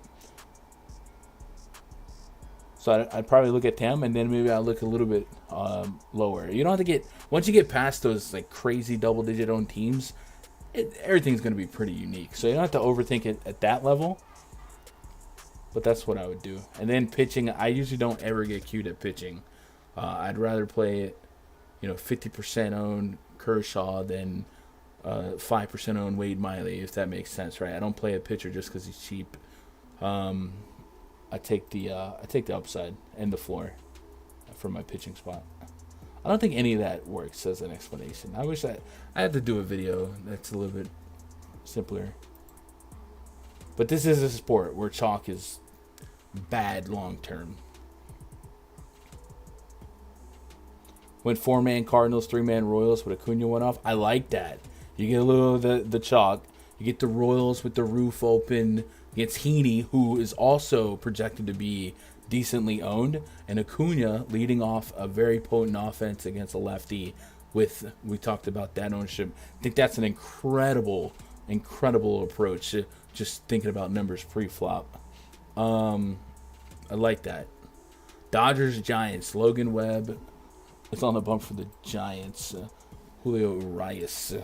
So I'd probably look at them, and then maybe I'll look a little bit lower. You don't have to get, once you get past those like crazy double-digit owned teams, everything's going to be pretty unique. So you don't have to overthink it at that level. But that's what I would do. And then pitching, I usually don't ever get cute at pitching. I'd rather play it, 50% owned Kershaw than 5% owned Wade Miley, if that makes sense, right? I don't play a pitcher just because he's cheap. I take the upside and the floor for my pitching spot. I don't think any of that works as an explanation. I wish I had to do a video that's a little bit simpler. But this is a sport where chalk is bad long term. Went 4-man Cardinals, 3-man Royals with Acuna went off. I like that. You get a little of the chalk. You get the Royals with the roof open against Heaney, who is also projected to be decently owned, and Acuna leading off a very potent offense against a lefty. We talked about that ownership. I think that's an incredible approach. Just thinking about numbers pre-flop. I like that. Dodgers, Giants. Logan Webb is on the bump for the Giants. Julio Urias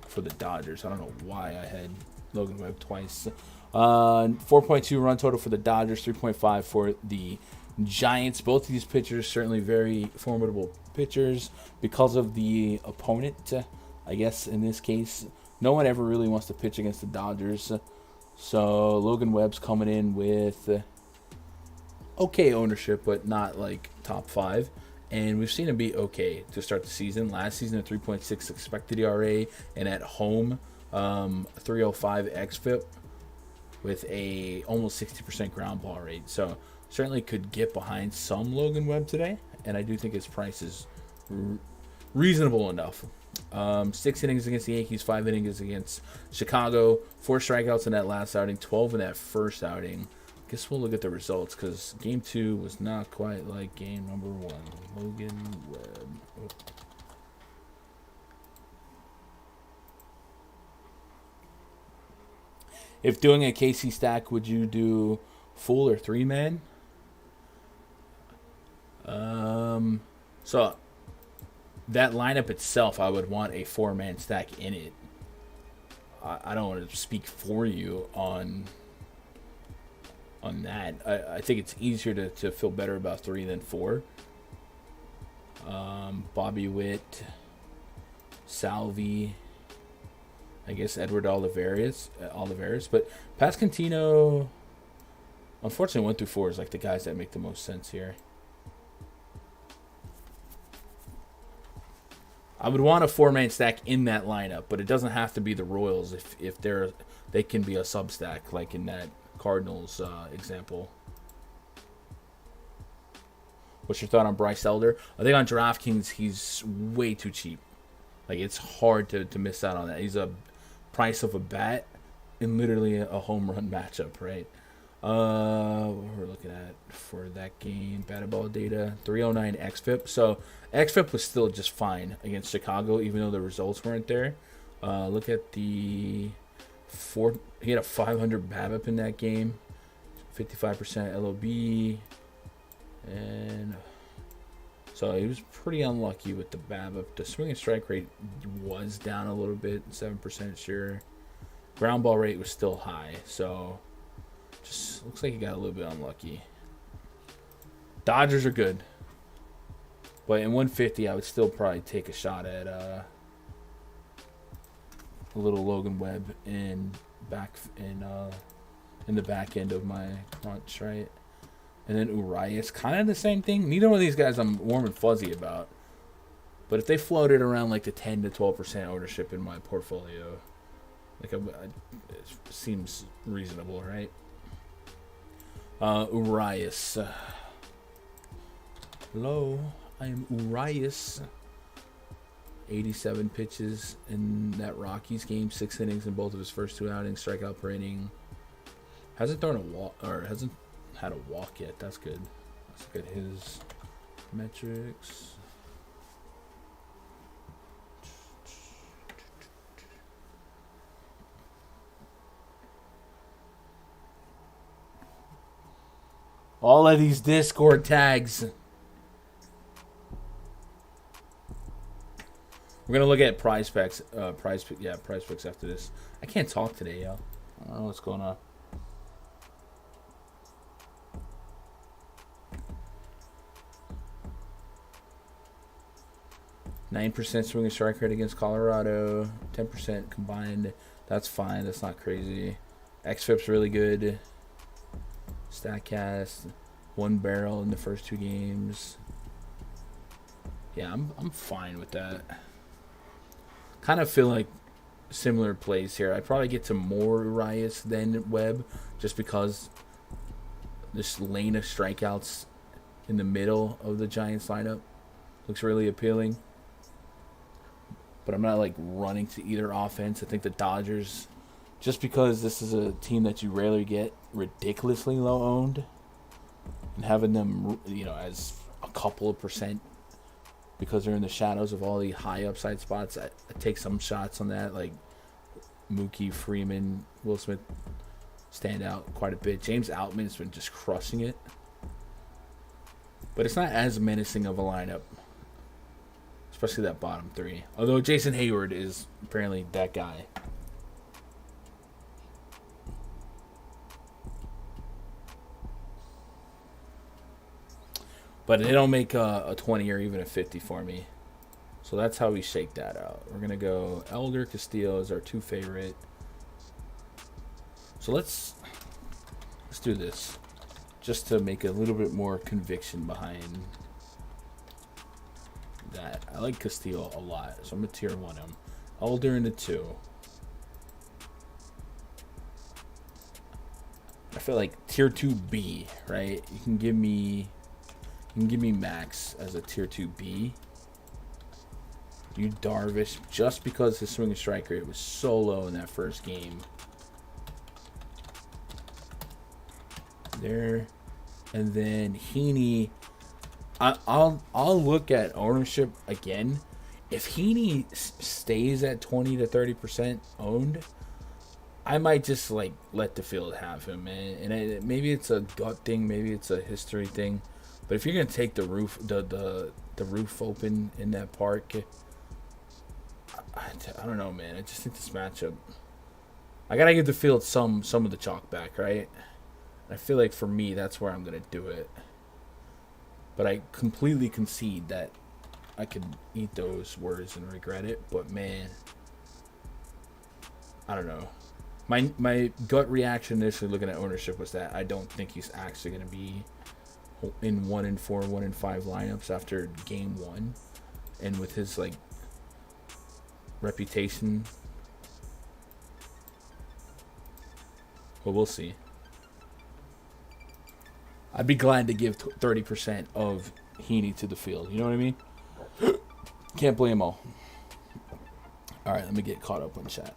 for the Dodgers. I don't know why I had Logan Webb twice. 4.2 run total for the Dodgers, 3.5 for the Giants. Both of these pitchers certainly very formidable pitchers because of the opponent, I guess, in this case. No one ever really wants to pitch against the Dodgers. So Logan Webb's coming in with okay ownership, but not like top 5. And we've seen him be okay to start the season. Last season, a 3.6 expected ERA, and at home, 305 xFIP with a almost 60% ground ball rate. So certainly could get behind some Logan Webb today, and I do think his price is reasonable enough. 6 innings against the Yankees, 5 innings against Chicago, 4 strikeouts in that last outing, 12 in that first outing. Guess we'll look at the results because game 2 was not quite like game number 1. Logan Webb. Oh. If doing a KC stack, would you do full or 3-man? So that lineup itself, I would want a 4-man stack in it. I don't want to speak for you on that. I think it's easier to feel better about 3 than 4. Bobby Witt, Salvi, I guess Edward Olivares, but Pascantino, unfortunately 1 through 4 is like the guys that make the most sense here. I would want a 4-man stack in that lineup, but it doesn't have to be the Royals if they can be a sub stack like in that Cardinals example. What's your thought on Bryce Elder? I think on DraftKings he's way too cheap. Like it's hard to miss out on that. He's a price of a bat in literally a home run matchup, right? What we're looking at for that game, batted ball data, 309 xFIP. So xFIP was still just fine against Chicago, even though the results weren't there. Look at the he had a 500 BABIP in that game, 55% LOB, and so he was pretty unlucky with the BABIP. The swing and strike rate was down a little bit, 7% sure. Ground ball rate was still high, so just looks like he got a little bit unlucky. Dodgers are good, But in 150, I would still probably take a shot at a little Logan Webb in the back end of my crunch, right? And then Urias, kind of the same thing. Neither one of these guys I'm warm and fuzzy about. But if they floated around like the 10 to 12% ownership in my portfolio, like it seems reasonable, right? Urias. Hello, I am Urias. 87 pitches in that Rockies game, 6 innings in both of his first 2 outings, strikeout per inning. Hasn't thrown a walk, or hasn't had a walk yet. That's good. Let's look at his metrics. All of these Discord tags. We're gonna look at PrizePicks. PrizePicks after this. I can't talk today, yo. I don't know what's going on. %9 swinging strike rate against Colorado. 10% combined. That's fine. That's not crazy. XFIP's really good. StatCast, 1 barrel in the first 2 games. Yeah, I'm fine with that. Kind of feel like similar plays here. I'd probably get to more Urias than Webb, just because this lane of strikeouts in the middle of the Giants lineup looks really appealing. But I'm not like running to either offense. I think the Dodgers, just because this is a team that you rarely get ridiculously low owned, and having them, as a couple of percent because they're in the shadows of all the high upside spots, I take some shots on that. Like Mookie, Freeman, Will Smith stand out quite a bit. James Outman's been just crushing it. But it's not as menacing of a lineup, especially that bottom 3. Although Jason Hayward is apparently that guy. But they don't make a 20 or even a 50 for me. So that's how we shake that out. We're going to go Elder, Castillo is our 2 favorite. So let's do this, just to make a little bit more conviction behind that. I like Castillo a lot, so I'm going to tier 1 him. Elder in the 2. I feel like tier 2B, right? You can give me Max as a tier 2B. You Darvish, just because his swing and strike rate was so low in that first game. There. And then Heaney, I'll look at ownership again. If Heaney stays at 20 to 30% owned, I might just like let the field have him, man. And maybe it's a gut thing, maybe it's a history thing. But if you're gonna take the roof, the roof open in that park, I don't know, man. I just think this matchup, I gotta give the field some of the chalk back, right? I feel like for me, that's where I'm gonna do it. But I completely concede that I could eat those words and regret it. But man, I don't know. My gut reaction initially looking at ownership was that I don't think he's actually gonna be in 1-4, 1-5 lineups after game 1, and with his like reputation. Well, we'll see. I'd be glad to give 30% of Heaney to the field. You know what I mean? Can't blame them all. All right, let me get caught up on chat.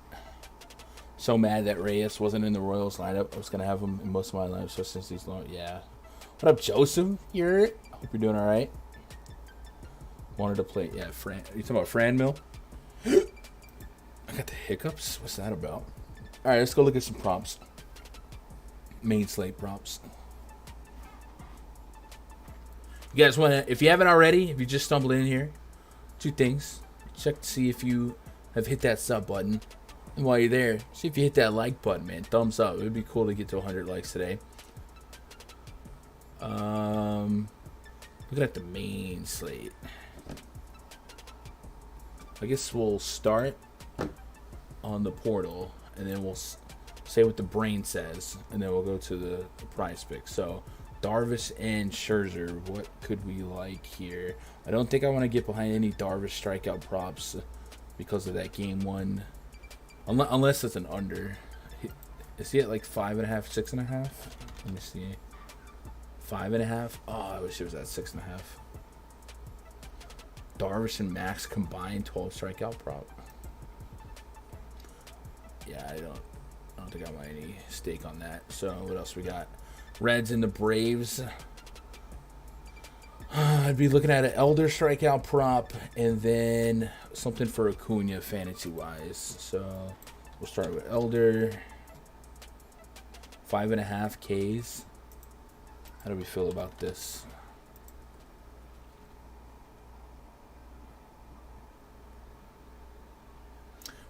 So mad that Reyes wasn't in the Royals lineup. I was gonna have him in most of my lineups, so since he's long. Yeah. What up, Joseph? Hope you're doing all right. Wanted to play. Yeah, Fran. Are you talking about Fran Mill? I got the hiccups. What's that about? All right, let's go look at some props. Main slate props. You guys want to, if you haven't already, if you just stumbled in here, 2 things. Check to see if you have hit that sub button. And while you're there, see if you hit that like button, man. Thumbs up. It would be cool to get to 100 likes today. Looking at the main slate. I guess we'll start on the portal, and then we'll say what the brain says, and then we'll go to the prize pick. So, Darvish and Scherzer, what could we like here? I don't think I want to get behind any Darvish strikeout props because of that game one, unless it's an under. Is he at like 5.5, 6.5? Let me see. 5.5. Oh, I wish it was at 6.5. Darvish and Max combined 12 strikeout prop. Yeah, I don't think I want any stake on that. So what else we got? Reds and the Braves. I'd be looking at an Elder strikeout prop and then something for Acuna fantasy wise. So we'll start with Elder. 5.5 Ks. How do we feel about this?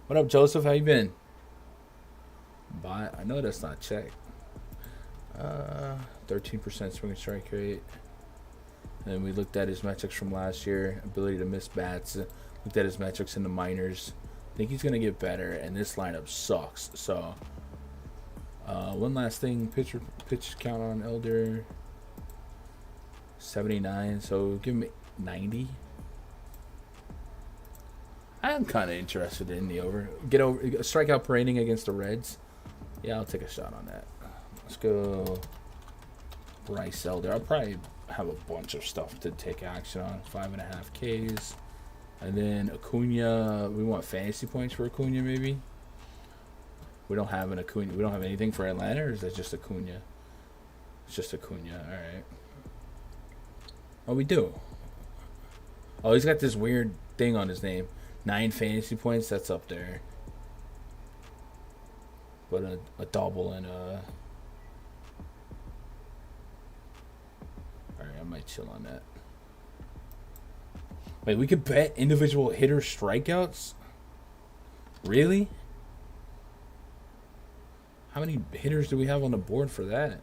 What up, Joseph? How you been? I know that's not checked. 13% swing strike rate. And we looked at his metrics from last year. Ability to miss bats. Looked at his metrics in the minors. I think he's going to get better. And this lineup sucks. So, one last thing. Pitch count on Elder. 79. So, give me 90. I'm kind of interested in the over. Get over strikeout per inning against the Reds. Yeah, I'll take a shot on that. Let's go Bryce Elder. I'll probably have a bunch of stuff to take action on. 5.5 Ks. And then Acuna. We want fantasy points for Acuna, maybe. We don't have an Acuna. We don't have anything for Atlanta, or is that just Acuna? It's just Acuna. All right. Oh, we do. Oh, he's got this weird thing on his name. 9 fantasy points. That's up there. But a double and a... Alright, I might chill on that. Wait, we could bet individual hitter strikeouts? Really? How many hitters do we have on the board for that?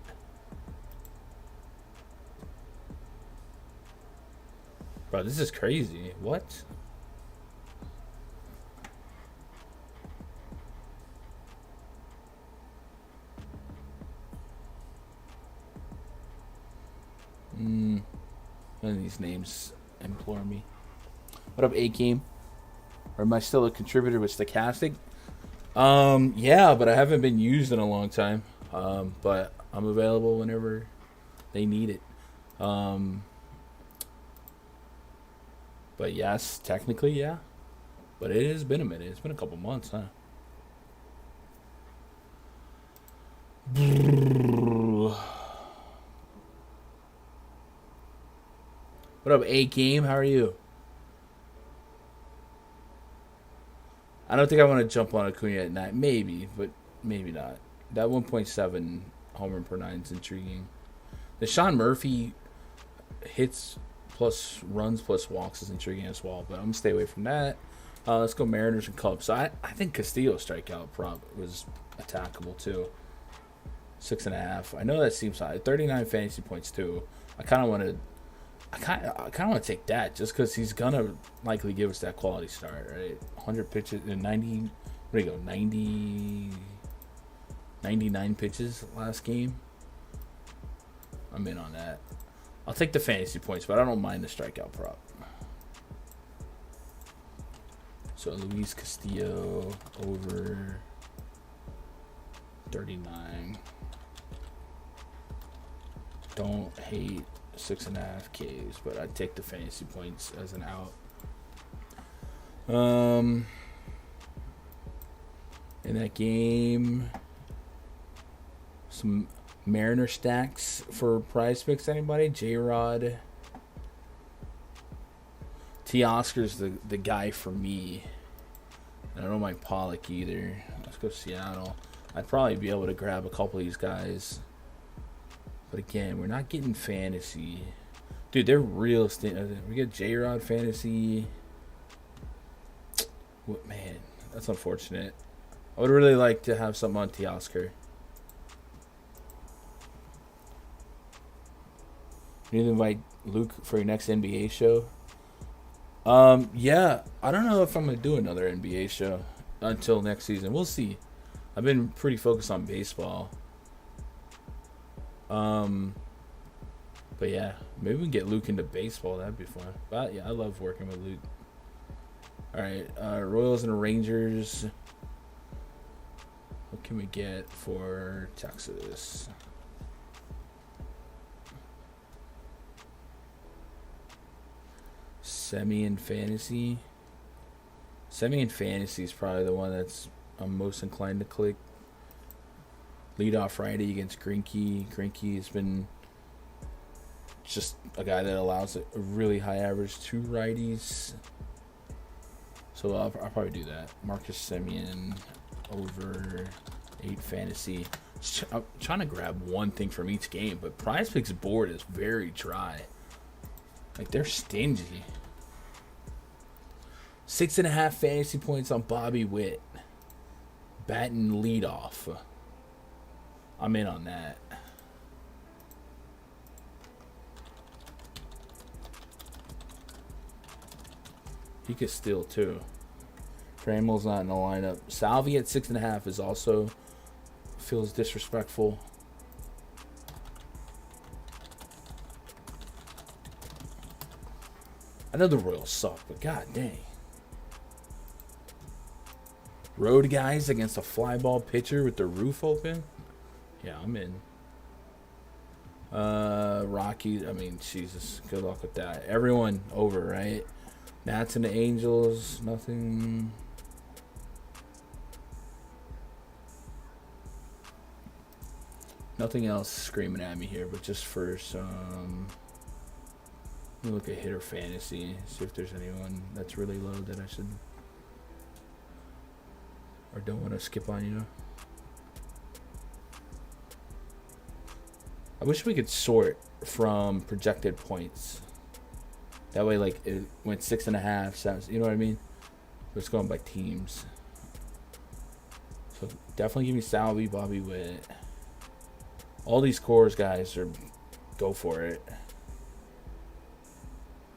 Bro, this is crazy. What? None of these names implore me. What up, A-Game? Or am I still a contributor with Stochastic? Yeah, but I haven't been used in a long time. But I'm available whenever they need it. But yes, technically, yeah. But it has been a minute. It's been a couple months, huh? What up, A-Game? How are you? I don't think I want to jump on Acuna at 9. Maybe, but maybe not. That 1.7 homer per 9 is intriguing. The Sean Murphy hits plus runs plus walks is intriguing as well, but I'm going to stay away from that. Let's go Mariners and Cubs. So I think Castillo's strikeout prop was attackable too. 6.5. I know that seems high. 39 fantasy points too. I kind of want to want to take that just because he's gonna likely give us that quality start, right? 100 pitches and 90. What do you go? 99 pitches last game. I'm in on that. I'll take the fantasy points, but I don't mind the strikeout prop. So Luis Castillo over 39. Don't hate 6.5 Ks, but I'd take the fantasy points as an out. In that game, some Mariner stacks for prize picks. Anybody? J-Rod. Teoscar's the guy for me. I don't mind Pollock either. Let's go Seattle. I'd probably be able to grab a couple of these guys. But again, we're not getting fantasy. Dude, they're real. We get J-Rod fantasy. What, man, that's unfortunate. I would really like to have something on Teoscar. You need to invite Luke for your next NBA show. Yeah, I don't know if I'm gonna do another NBA show until next season. We'll see. I've been pretty focused on baseball. Um, but yeah, maybe we can get Luke into baseball. That'd be fun. But yeah, I love working with Luke. All right, Royals and Rangers. What can we get for Texas? Semi and fantasy. Semi and fantasy is probably the one that's I'm most inclined to click. Leadoff righty against Greinke. Greinke has been just a guy that allows a really high average to righties. So I'll probably do that. Marcus Semien over 8 fantasy. I'm trying to grab one thing from each game, but PrizePicks board is very dry. Like, they're stingy. 6.5 fantasy points on Bobby Witt. Batting leadoff. I'm in on that. He could steal too. Trammell's not in the lineup. Salvi at 6.5 is also feels disrespectful. I know the Royals suck, but god dang. Road guys against a fly ball pitcher with the roof open? Yeah, I'm in. Rockies, I mean, Jesus, good luck with that. Everyone over, right? Nats and the Angels, nothing. Nothing else screaming at me here, but just for some. Let me look at hitter fantasy, see if there's anyone that's really low that I should. Or don't want to skip on, you know? I wish we could sort from projected points. That way, like, it went 6.5, 7, you know what I mean? It's going by teams. So definitely give me Salvi, Bobby Witt. All these cores guys are go for it.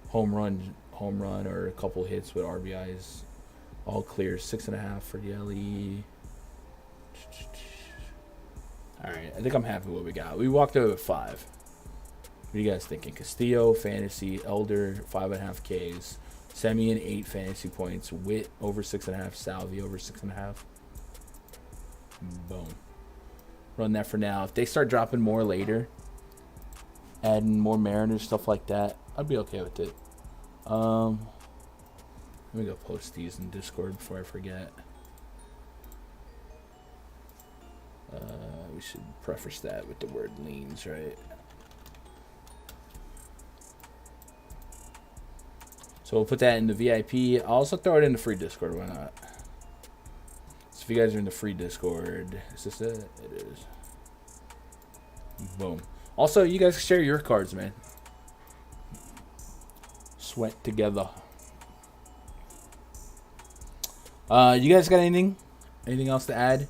Home run, or a couple hits with RBIs. All clear. 6.5 for Yelly. Alright, I think I'm happy with what we got. We walked over at 5. What are you guys thinking? Castillo, fantasy, Elder, 5.5 Ks. Semien, 8 fantasy points. Witt over 6.5. Salvi over 6.5. Boom. Run that for now. If they start dropping more later, adding more Mariners, stuff like that, I'd be okay with it. Let me go post these in Discord before I forget. We should preface that with the word leans, right? So we'll put that in the VIP. I'll also throw it in the free Discord. Why not? So if you guys are in the free Discord, is this it? It is. Boom. Also, you guys share your cards, man. Sweat together. You guys got anything? Anything else to add?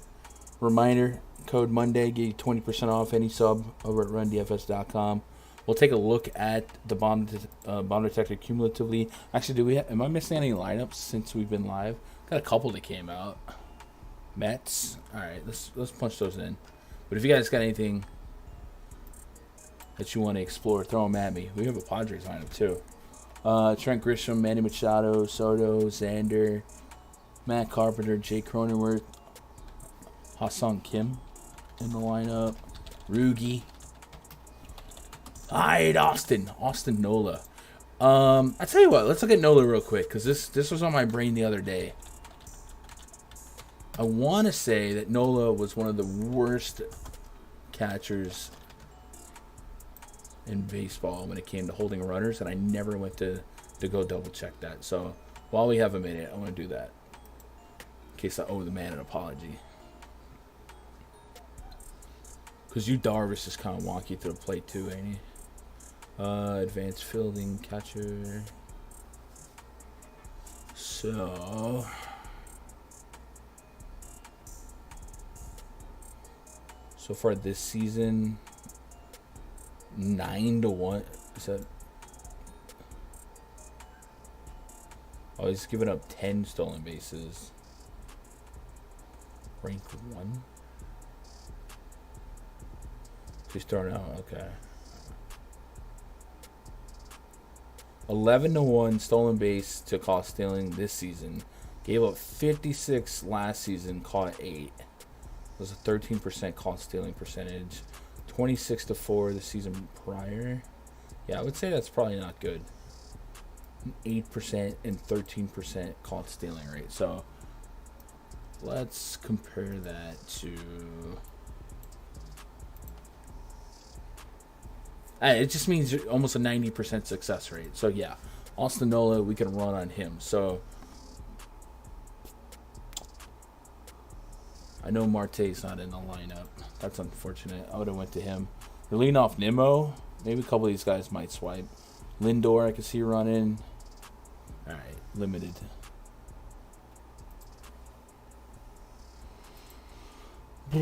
Reminder, code Monday, get you 20% off any sub over at rundfs.com. We'll take a look at the bomb detector cumulatively. Actually, am I missing any lineups since we've been live? Got a couple that came out. Mets. All right, let's punch those in. But if you guys got anything that you want to explore, throw them at me. We have a Padres lineup too. Trent Grisham, Manny Machado, Soto, Xander, Matt Carpenter, Jake Cronenworth, Ha-Seong Kim in the lineup. Rugi. Alright, Austin Nola. I tell you what, let's look at Nola real quick, because this was on my brain the other day. I want to say that Nola was one of the worst catchers in baseball when it came to holding runners, and I never went to go double check that. So while we have a minute, I want to do that in case I owe the man an apology. Because Yu Darvish is kind of wonky to the plate too, ain't he? Advanced fielding catcher. So far this season, 9-1. Is that Oh, he's given up 10 stolen bases. Rank 1. He's throwing out, okay. 11-1 stolen base to caught stealing this season. Gave up 56 last season, caught 8. It was a 13% caught stealing percentage. 26-4 the season prior. Yeah, I would say that's probably not good. 8% and 13% caught stealing rate. So let's compare that to. It just means almost a 90% success rate. So yeah, Austin Nola, we can run on him. So I know Marte's not in the lineup. That's unfortunate. I would have went to him. We're leaning off Nimmo. Maybe a couple of these guys might swipe. Lindor, I can see running. All right, limited. A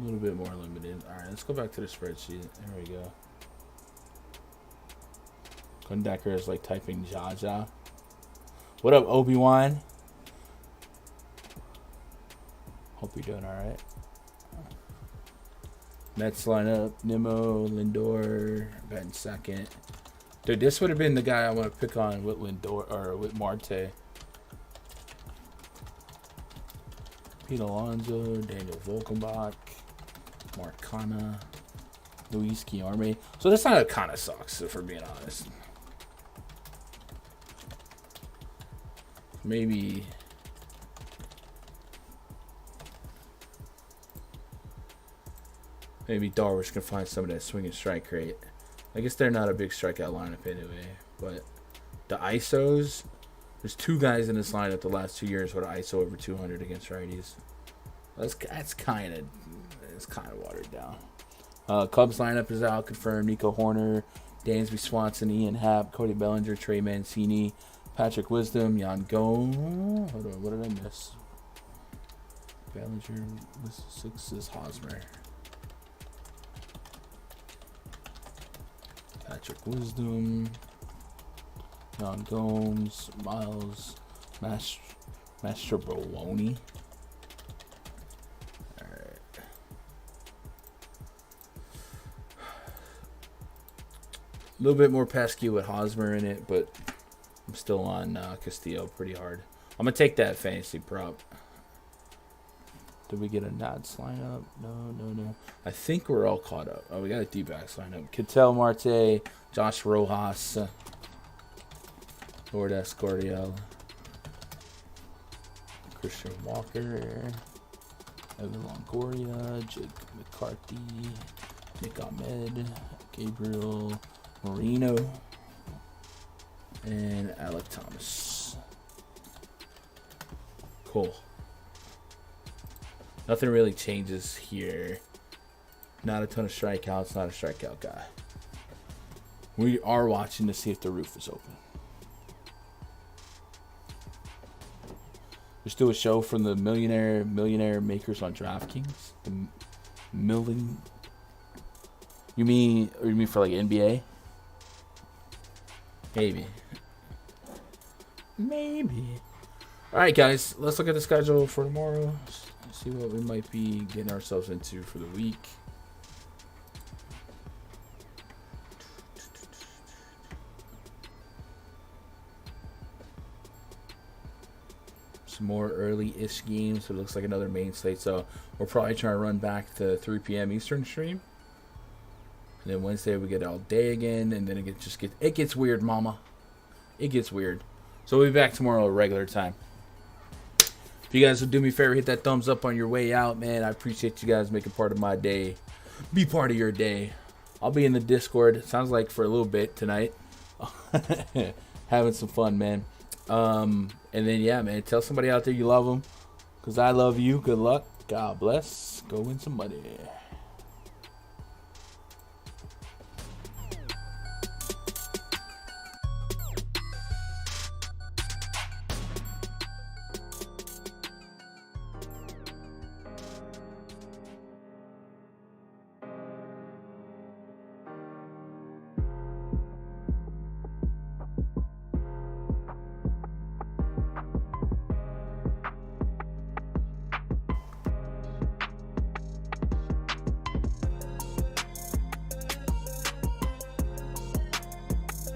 little bit more limited. All right, let's go back to the spreadsheet. There we go. Kundecker is like typing Jaja. What up, Obi-Wan? Hope you're doing all right. Mets line up. Nimmo, Lindor, batting second. Dude, this would have been the guy I want to pick on with Lindor or with Marte. Pete Alonso, Daniel Volkenbach, Marcana, Luis Guillorme. So this lineup kind of sucks, if we're being honest. Maybe Darvish can find some of that swing and strike rate. I guess they're not a big strikeout lineup anyway. But the ISOs, there's 2 guys in this lineup the last 2 years with an ISO over 200 against righties. That's kind of watered down. Cubs lineup is out, confirmed. Nico Horner, Dansby Swanson, Ian Happ, Cody Bellinger, Trey Mancini, Patrick Wisdom, Yan Gomes. Hold on, what did I miss? Bellinger, 6 is Hosmer. Patrick Wisdom, Yan Gomes, Miles, Master Bologna. Alright. A little bit more pesky with Hosmer in it, but I'm still on Castillo pretty hard. I'm going to take that fantasy prop. Did we get a Nats lineup? No. I think we're all caught up. Oh, we got a D-backs lineup. Ketel Marte, Josh Rojas, Lord Escordiel, Christian Walker, Evan Longoria, Jake McCarthy, Nick Ahmed, Gabriel Marino, and Alec Thomas. Cool. Nothing really changes here. Not a ton of strikeouts. Not a strikeout guy. We are watching to see if the roof is open. Let's do a show from the millionaire makers on DraftKings. The million. You mean for like NBA? Maybe. All right, guys. Let's look at the schedule for tomorrow. See what we might be getting ourselves into for the week. Some more early-ish games. So it looks like another main slate. So we're probably trying to run back to 3 p.m. Eastern stream. And then Wednesday we get all day again. And then it gets weird, mama. It gets weird. So we'll be back tomorrow at regular time. If you guys would do me a favor, hit that thumbs up on your way out, man. I appreciate you guys making part of my day. Be part of your day. I'll be in the Discord. It sounds like for a little bit tonight. Having some fun, man. And then, yeah, man, tell somebody out there you love them. Because I love you. Good luck. God bless. Go win some money.